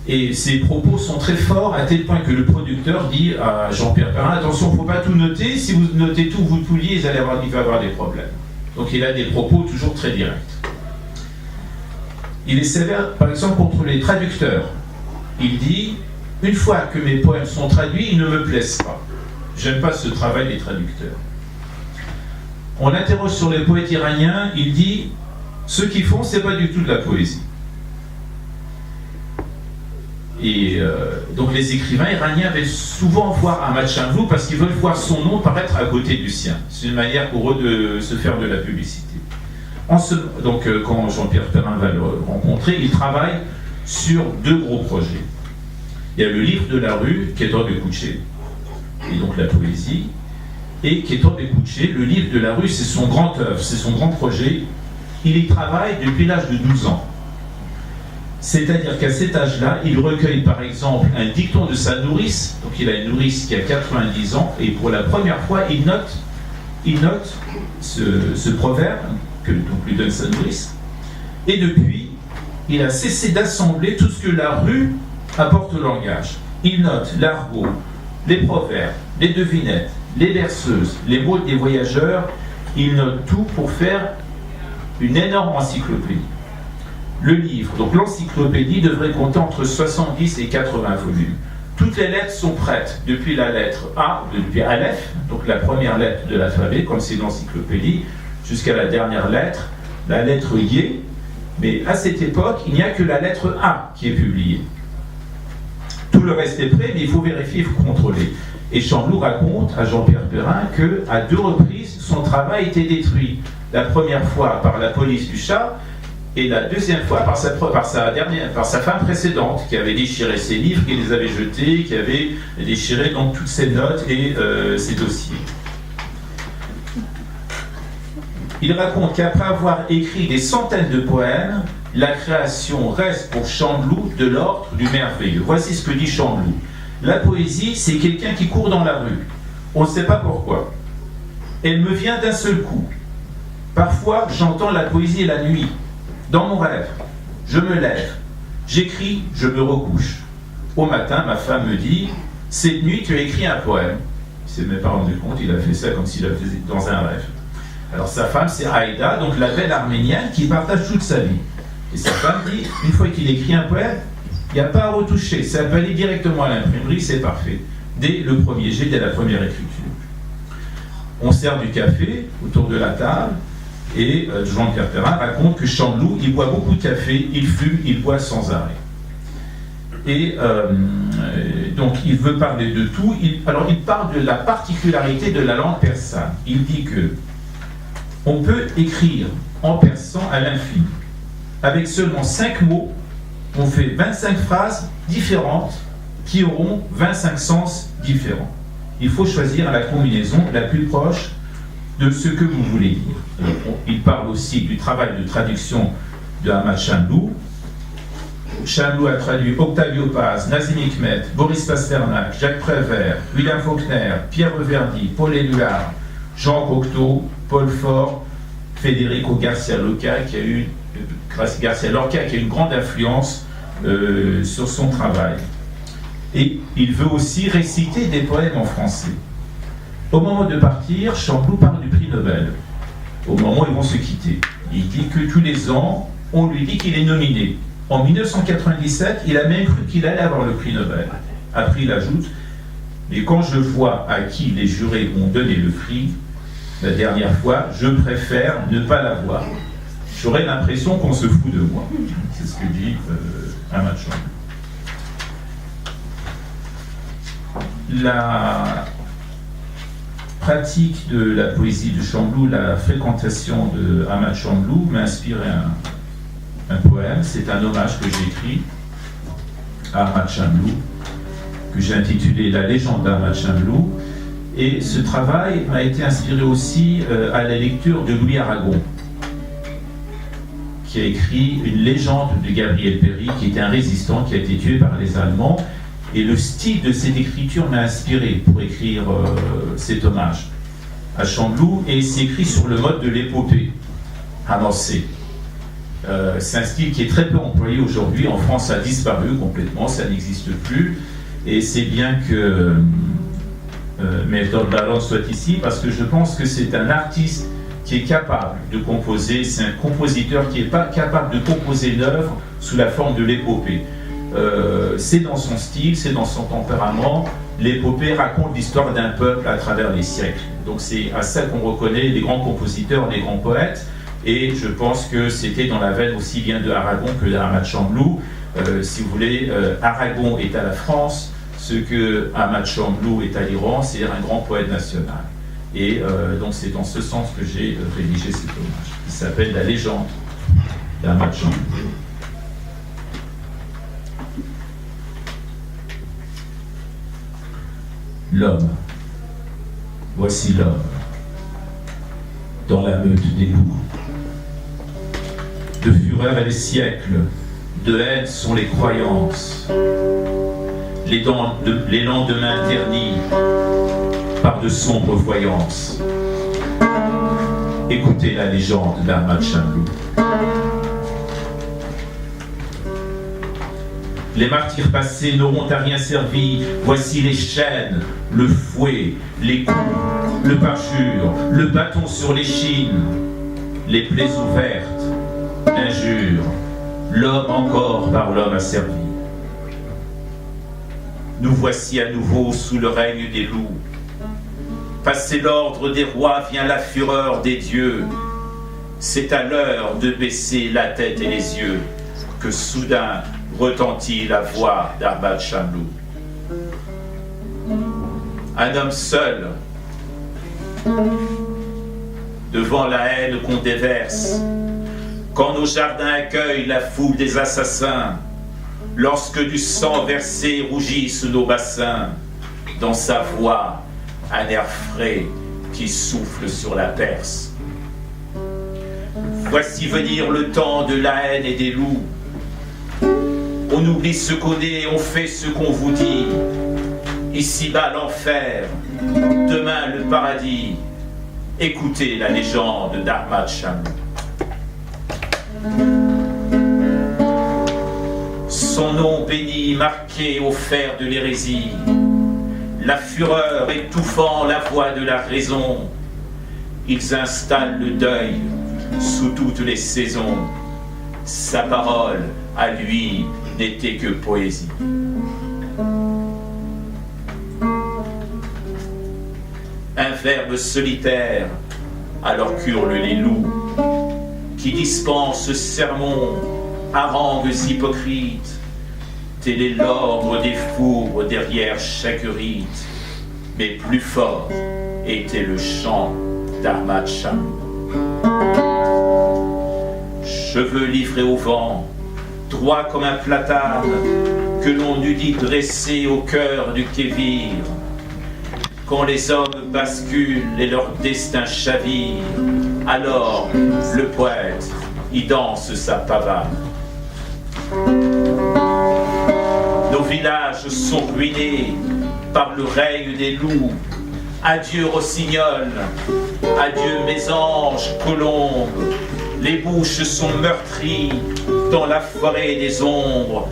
et ses propos sont très forts à tel point que le producteur dit à Jean-Pierre Perrin: attention, il ne faut pas tout noter, si vous notez tout, vous tout liez, il va avoir des problèmes. Donc il a des propos toujours très directs. Il est sévère, par exemple, contre les traducteurs. Il dit: une fois que mes poèmes sont traduits, ils ne me plaisent pas. J'aime pas ce travail des traducteurs. On l'interroge sur les poètes iraniens, il dit: ce qu'ils font, c'est pas du tout de la poésie. Et donc les écrivains iraniens veulent souvent voir Ahmad Chamblou parce qu'ils veulent voir son nom paraître à côté du sien. C'est une manière pour eux de se faire de la publicité. Donc quand Jean-Pierre Perrin va le rencontrer, il travaille sur deux gros projets. Il y a le livre de la rue, Ketob Ekouché, et donc la poésie, et Ketob Ekouché, le livre de la rue, c'est son grand œuvre, c'est son grand projet. Il y travaille depuis l'âge de 12 ans. C'est-à-dire qu'à cet âge-là, il recueille par exemple un dicton de sa nourrice, donc il a une nourrice qui a 90 ans, et pour la première fois, il note ce proverbe que donc lui donne sa nourrice, et depuis, il a cessé d'assembler tout ce que la rue apporte au langage. Il note l'argot, les proverbes, les devinettes, les berceuses, les mots des voyageurs, il note tout pour faire une énorme encyclopédie. Le livre, donc l'encyclopédie, devrait compter entre 70 et 80 volumes. Toutes les lettres sont prêtes, depuis la lettre A, depuis Aleph, donc la première lettre de l'alphabet, comme c'est l'encyclopédie, jusqu'à la dernière lettre, la lettre Y, mais à cette époque, il n'y a que la lettre A qui est publiée. Tout le reste est prêt, mais il faut vérifier, il faut contrôler. Et Chamblou raconte à Jean-Pierre Perrin qu'à 2 reprises, son travail était détruit. La première fois par la police du Shah, et la deuxième fois par sa femme précédente, qui avait déchiré ses livres, qui les avait jetés, qui avait déchiré donc toutes ses notes et ses dossiers. Il raconte qu'après avoir écrit des centaines de poèmes, la création reste pour Chamblou de l'ordre du merveilleux. Voici ce que dit Chamblou. La poésie, c'est quelqu'un qui court dans la rue. On ne sait pas pourquoi. Elle me vient d'un seul coup. Parfois, j'entends la poésie la nuit. Dans mon rêve, je me lève, j'écris, je me recouche. Au matin, ma femme me dit: cette nuit, tu as écrit un poème. Il ne s'est même pas rendu compte, il a fait ça comme s'il le faisait dans un rêve. Alors sa femme, c'est Aïda, donc la belle arménienne qui partage toute sa vie. Et sa femme dit: une fois qu'il écrit un poème, il n'y a pas à retoucher, ça peut aller directement à l'imprimerie, c'est parfait. dès le premier jet, dès la première écriture. On sert du café autour de la table, et Jean-Pierre Perrin raconte que Chanteloup, il boit beaucoup de café, il fume, il boit sans arrêt. Et donc il veut parler de tout. Alors il parle de la particularité de la langue persane. Il dit que on peut écrire en persan à l'infini. Avec seulement 5 mots, on fait 25 phrases différentes qui auront 25 sens différents. Il faut choisir la combinaison la plus proche de ce que vous voulez dire. Alors, il parle aussi du travail de traduction de Ahmad Chanteloup. Chanteloup a traduit Octavio Paz, Nazim Hikmet, Boris Pasternak, Jacques Prévert, William Faulkner, Pierre Reverdy, Paul Éluard, Jean Cocteau, Paul Faure, Federico Garcia Lorca, qui a eu une grande influence sur son travail. Et il veut aussi réciter des poèmes en français. Au moment de partir, Chanteloup parle du prix Nobel. Au moment où ils vont se quitter, il dit que tous les ans, on lui dit qu'il est nominé. En 1997, il a même cru qu'il allait avoir le prix Nobel. Après, il ajoute « Mais quand je vois à qui les jurés ont donné le prix, la dernière fois, je préfère ne pas l'avoir. J'aurais l'impression qu'on se fout de moi. » C'est ce que dit Ahmad Chanteloup. La pratique de la poésie de Chanteloup, la fréquentation de Ahmad Chanteloup m'a inspiré un poème. C'est un hommage que j'ai écrit à Ahmad Chanteloup, que j'ai intitulé La légende d'Ahmad Chanteloup. Et ce travail m'a été inspiré aussi à la lecture de Louis Aragon, qui a écrit une légende de Gabriel Péry, qui était un résistant qui a été tué par les Allemands. Et le style de cette écriture m'a inspiré pour écrire cet hommage à Chanteloup, et c'est écrit sur le mode de l'épopée avancée. C'est un style qui est très peu employé aujourd'hui. En France, ça a disparu complètement, ça n'existe plus. Et c'est bien que Melchior Balon soit ici, parce que je pense que c'est un artiste qui est capable de composer, c'est un compositeur qui n'est pas capable de composer une œuvre sous la forme de l'épopée. C'est dans son style, c'est dans son tempérament. L'épopée raconte l'histoire d'un peuple à travers les siècles. Donc c'est à ça qu'on reconnaît les grands compositeurs, les grands poètes. Et je pense que c'était dans la veine aussi bien de Aragon que d'Ahmad Chanteloup. Si vous voulez, Aragon est à la France, ce que Ahmad Chanteloup est à l'Iran, c'est-à-dire un grand poète national. Et donc c'est dans ce sens que j'ai rédigé cet hommage, qui s'appelle La légende d'Ahmad Chanteloup. L'homme, voici l'homme, dans la meute des loups. De fureur est les siècles, de haine sont les croyances, les lendemains ternis par de sombres voyances. Écoutez la légende d'Ahmad Chanteloup. Les martyrs passés n'auront à rien servi. Voici les chaînes, le fouet, les coups, le parjure, le bâton sur l'échine, les plaies ouvertes, l'injure, l'homme encore par l'homme asservi. Nous voici à nouveau sous le règne des loups. Passé l'ordre des rois vient la fureur des dieux. C'est à l'heure de baisser la tête et les yeux que soudain retentit la voix d'Ahmad Chanteloup. Un homme seul, devant la haine qu'on déverse, quand nos jardins accueillent la foule des assassins, lorsque du sang versé rougissent nos bassins, dans sa voix, un air frais qui souffle sur la Perse. Voici venir le temps de la haine et des loups. On oublie ce qu'on est, on fait ce qu'on vous dit. Ici-bas l'enfer, demain le paradis. Écoutez la légende d'Ahmad Chanteloup. Son nom béni marqué au fer de l'hérésie, la fureur étouffant la voix de la raison. Ils installent le deuil sous toutes les saisons. Sa parole, à lui, n'était que poésie. verbe solitaire, alors qu'hurlent les loups, qui dispensent sermons, harangues hypocrites. Tel est l'ordre des fourbes derrière chaque rite, mais plus fort était le chant d'Ahmad Shamlou. Cheveux livrés au vent, droit comme un platane, que l'on eût dit dressé au cœur du Kévir. Quand les hommes basculent et leur destin chavire, alors le poète y danse sa pavane. Nos villages sont ruinés par le règne des loups. Adieu rossignol, adieu mésange, colombe. Les bouches sont meurtries dans la forêt des ombres.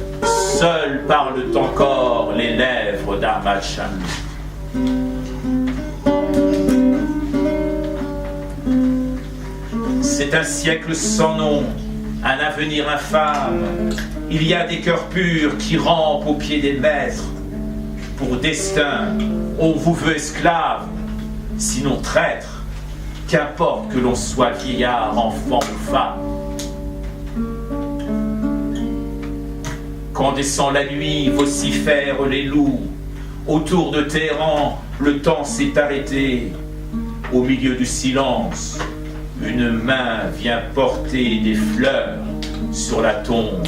Seules parlent encore les lèvres d'Ahmad Shamlou. C'est un siècle sans nom, un avenir infâme. Il y a des cœurs purs qui rampent aux pieds des maîtres. Pour destin, on vous veut esclave, sinon traître. Qu'importe que l'on soit vieillard, enfant ou femme. Quand descend la nuit, vocifèrent les loups. Autour de Téhéran, le temps s'est arrêté. Au milieu du silence, une main vient porter des fleurs sur la tombe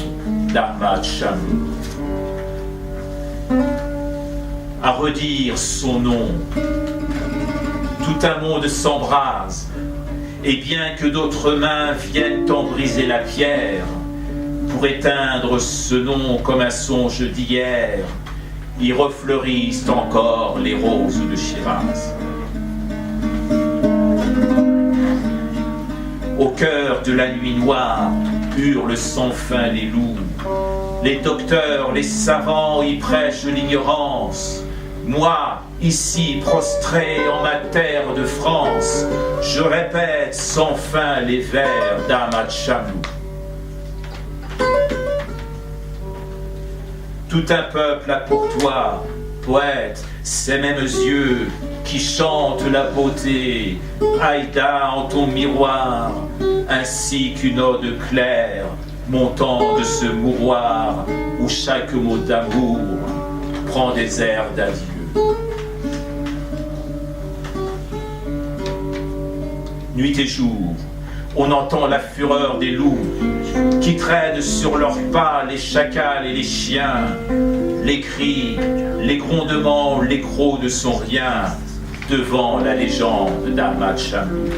d'Ahmad Shamlou. À redire son nom, tout un monde s'embrase, et bien que d'autres mains viennent en briser la pierre, pour éteindre ce nom comme un songe d'hier, y refleurissent encore les roses de Shiraz. Au cœur de la nuit noire, hurlent sans fin les loups. Les docteurs, les savants y prêchent l'ignorance. Moi, ici prostré en ma terre de France, je répète sans fin les vers d'Ahmad Shamlou. Tout un peuple a pour toi, poète, ces mêmes yeux qui chantent la beauté, Aïda en ton miroir, ainsi qu'une ode claire montant de ce mouroir où chaque mot d'amour prend des airs d'adieu. Nuit et jour, on entend la fureur des loups qui traînent sur leurs pas les chacals et les chiens. Les cris, les grondements, les crocs ne sont rien devant la légende d'Ahmad Shamlou.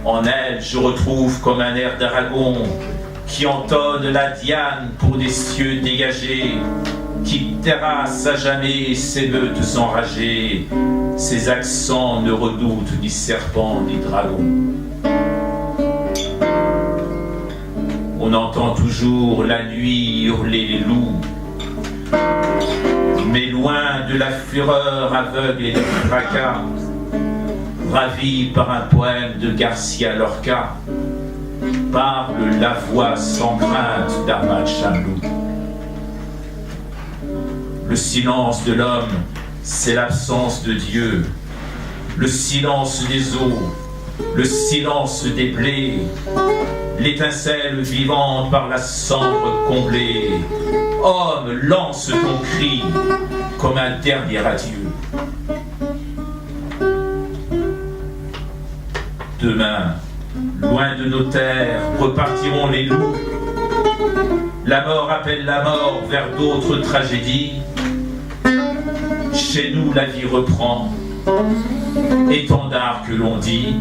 En elle, je retrouve comme un air d'Aragon qui entonne la diane pour des cieux dégagés, qui terrasse à jamais ces meutes enragées. Ses accents ne redoutent ni serpents ni dragons. On entend toujours la nuit hurler les loups, mais loin de la fureur aveugle et du fracas, ravi par un poème de Garcia Lorca, parle la voix sans crainte d'Ahmad Shamlou. Le silence de l'homme, c'est l'absence de Dieu. Le silence des eaux, le silence des blés, l'étincelle vivante par la cendre comblée. Homme, lance ton cri comme un dernier adieu. Demain, loin de nos terres, repartiront les loups. La mort appelle la mort vers d'autres tragédies. Chez nous, la vie reprend, étendard que l'on dit,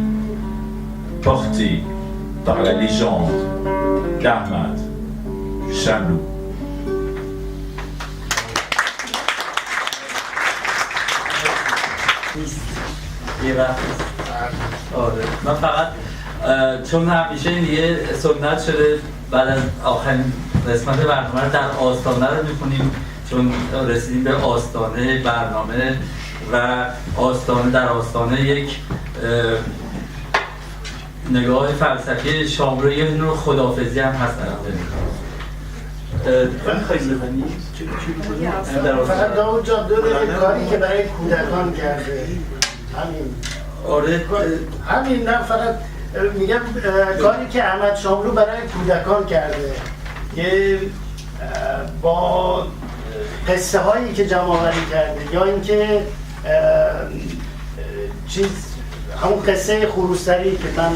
porté par la légende d'Ahmad Shamlou. یه وقت آره من فقط چون همیشه یه سنت شده بعد از آخرین قسمت برنامه رو در آستانه رو می‌خونیم، چون رسیدیم به آستانه برنامه و آستانه در آستانه یک نگاه فلسفی شاملو، یه نوع خداحافظی هم هست در میخوایی بزنی؟ فقط داود جان 2 دقیقه کاری که برای کودکان کرده همین آره همین نه فقط میگم کاری که احمد شاملو برای کودکان کرده که با قصه هایی که جمع آوری کرده یا اینکه همون قصه خروسری که من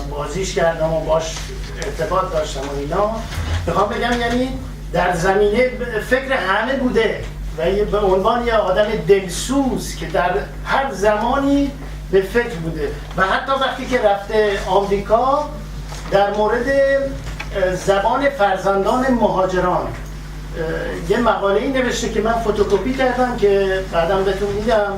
بازیش کردم و باش ارتباط داشتم و اینا میخوام بگم یعنی در زمینه فکر همه بوده و به عنوان یه آدم دلسوز که در هر زمانی به فکر بوده و حتی وقتی که رفته آمریکا در مورد زبان فرزندان مهاجران یه مقاله‌ای نوشته که من فتوکپی کردم که بعدم بهتون میدم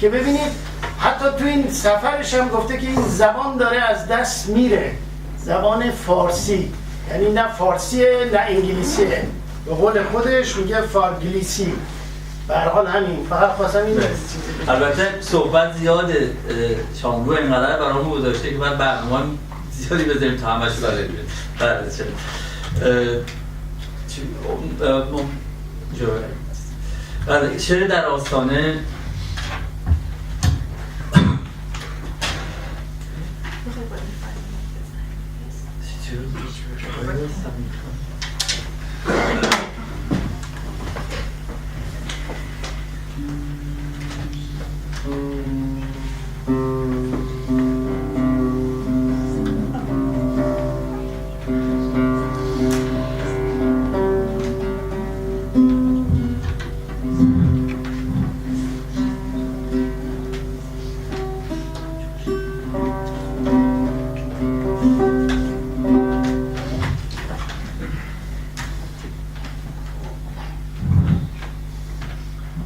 که ببینید حتی تو این سفرش هم گفته که این زبان داره از دست میره، زبان فارسی، یعنی نه فارسیه نه انگلیسیه، به قول خودش میگه فارگلیسی. به هر حال همین فقط خواستم این البته صحبت زیاده، شاملو اینقدر برامون گذاشته که بعد برنامه زیادی بذاریم تا همش ساله بیره. بله چرا شعر در آستانه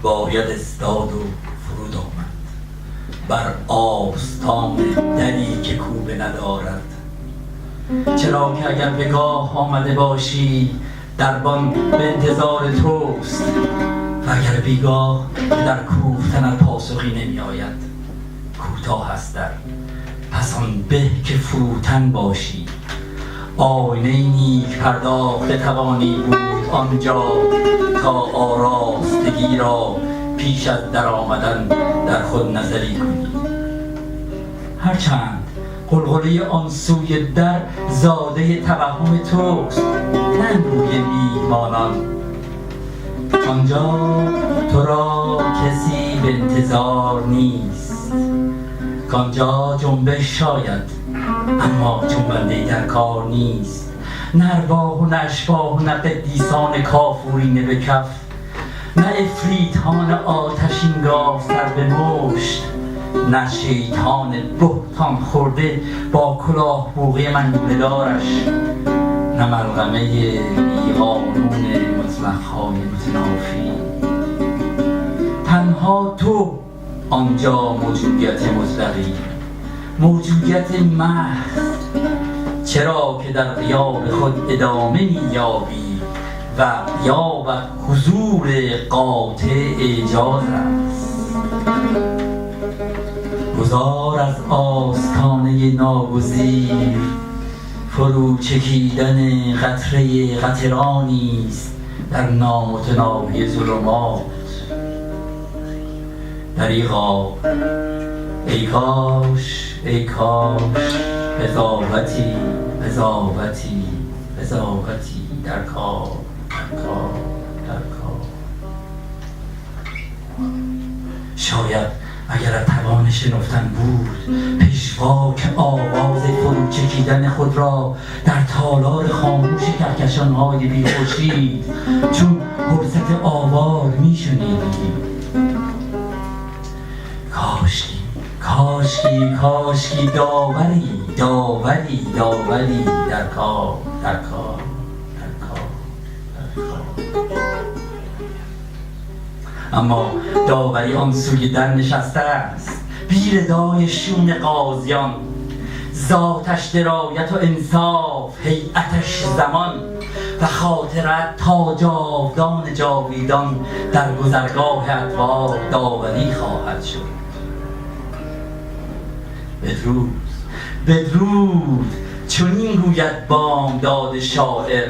باید استاد و فرود آمد بر آستان دری که کوبه ندارد، چرا که اگر به گاه آمده باشی دربان به انتظار توست و اگر بیگاه در کوفتنت پاسخی نمی آید. کوتاه است در پس آن به که فروتن باشی، آینه نیک پرداخته توانی بود آنجا تا آراستگی را پیش از در آمدن در خود نظری کنی. هرچند غلغله آن سوی در زاده توهم توست نه روی میهمانان، آنجا تو را کسی به انتظار نیست، کانجا جنبش شاید اما جنبنده در کار نیست، نه ارواح و نه اشباح و نه قدیسان کافورینه به کف، نه افریتان آتشین گاو سر به مشت، نه شیطان بهتان خورده با کلاه بوقی منگوله دارش، نه ملغمه بیقانون مطلق‌های متنافی. تنها تو آنجا موجودیت مطلقی، موجودیت محض، چرا که در غیاب خود ادامه می‌یابی و غیابت حضور قاطع اعجاز است. گذار از آستانه ناگزیر، فرو چکیدن قطره قطرانی است در نامتناهی ظلمات. دریغا ای کاش ای کاش قضاوتی قضاوتی قضاوتی در کار در کار در کار. شاید اگر توان شنفتن بود پیشواک آواز فرو چکیدن خود را در تالار خاموش کهکشان‌های بی‌خورشید چون حرست آوار می‌شنیدیم. کاشکی کاشکی کاشکی داوری داوری داوری در کار در کار در کار در کار. اما داوری آن سوی در نشسته است بی ردای شون قاضیان، ذاتش درایت و انصاف، هیئتش زمان و خاطرت تا جاودان جاویدان در گذرگاه اطوار داوری خواهد شد. بدرود بدرود چنین گوید بامداد شاعر،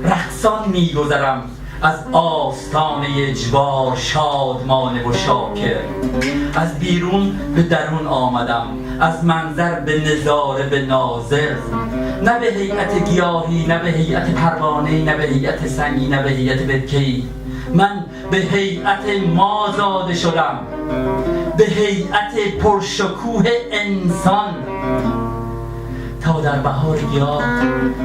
رقصان میگذرم از آستانه اجبار شادمانه و شاکر. از بیرون به درون آمدم، از منظر به نظاره به ناظر. نه به هیئت گیاهی، نه به هیئت پروانه‌ای، نه به هیئت سنگی، نه به هیئت بتکه‌ای. من به هیئت ما زاده شدم، به هیئت پرشکوه انسان. تا در بهار گیاه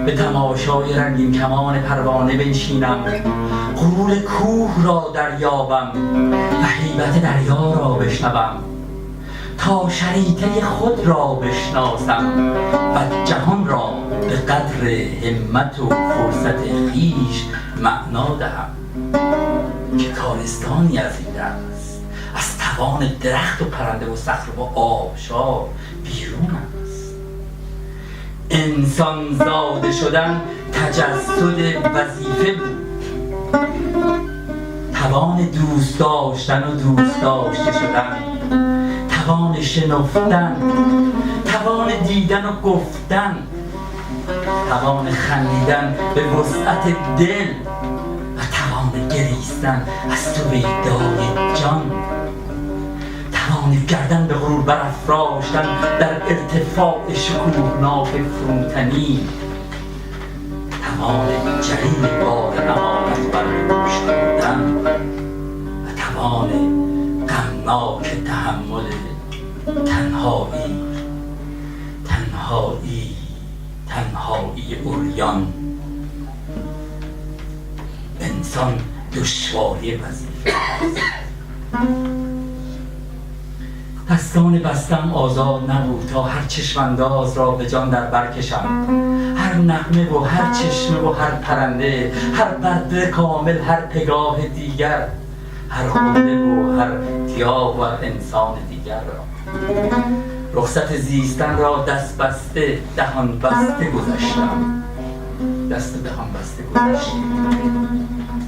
به تماشای رنگین کمان پروانه بنشینم، غرور کوه را دریابم و هیبت دریا را بشنوم. تا شریطه خود را بشناسم و جهان را به قدر همت و فرصت خویش معنا دهم. که کارستانی از این است، از توان درخت و پرنده و صخره و آبشار بیرون است. انسان زاده شدن تجسد وظیفه بود. توان دوست داشتن و دوست داشته شدن، توان شنفتن، توان دیدن و گفتن، توان خندیدن به وسعت دل و توان گریستن از تو ویدای جان، توان گردن به غرور برافراشتن در ارتفاع شکوهناک فروتنی، توان جلیل بار امانت بر دوش بودن و توان غمناک تحمل تنهایی، تنهایی، تنهایی عریان. انسان دشواری وظیفه است. دستان بستم آزاد نبود تا هر چشمانداز را به جان در برکشم. هر نغمه و هر چشمه و هر پرنده، هر بدر کامل، هر پگاه دیگر، هر خونده و هر گیاه و هر انسان دیگر را. رخصت زیستن را دست بسته دهان بسته گذشتم، دست دهان بسته گذشتم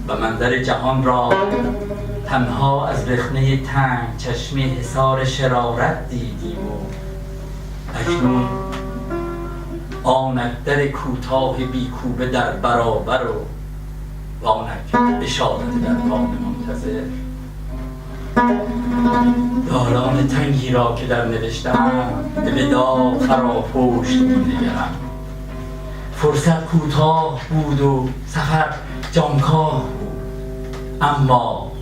و منظر جهان را تنها از رخنه تنگ چشمه حصار شرارت دیدیم و اکنون آنک در کوتاه بیکوبه در برابر و آنک اشارت در پام منتظر. دالان تنگی را که در نوشتم به وداع فراپشت می‌نگرم. فرصت کوتاه بود و سفر جانکاه بود، اما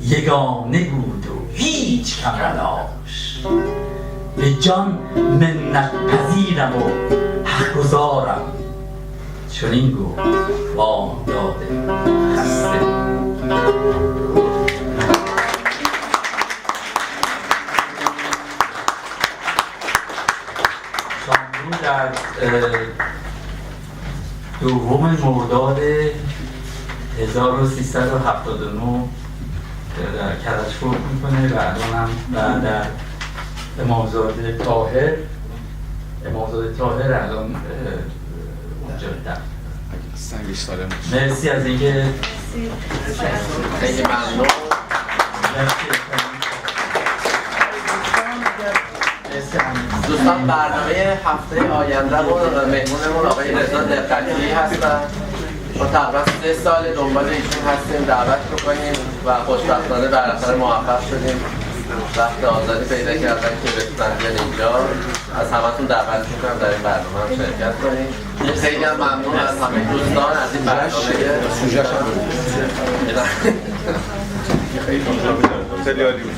یگانه بود و هیچ کم نداشت. به جان منت پذیرم و حق گزارم، چنین گفت بامداد خسته. شاملو در 2 مرداد 1379 در کرج فوت میکنه و الان هم در امامزاده طاهر الان اونجا دفن. سنگش سالم. مرسی از اینکه خیلی ممنون. دوستان برنامه هفته آینده رو مهمونمون آقای رضا دقتی هستن. ما تقریبا 3 سال دنبال ایشون هستیم، دعوت میکنیم و خوشبختانه بالاخره موفق شدیم. وقت آزادی پیدا کردن که بتونن بیان اینجا. از همتون دعوت میکنم در این برنامه هم شرکت کنیم. خیلی هم ممنون از همه دوستان از این برنامه. خیلی عالی بود.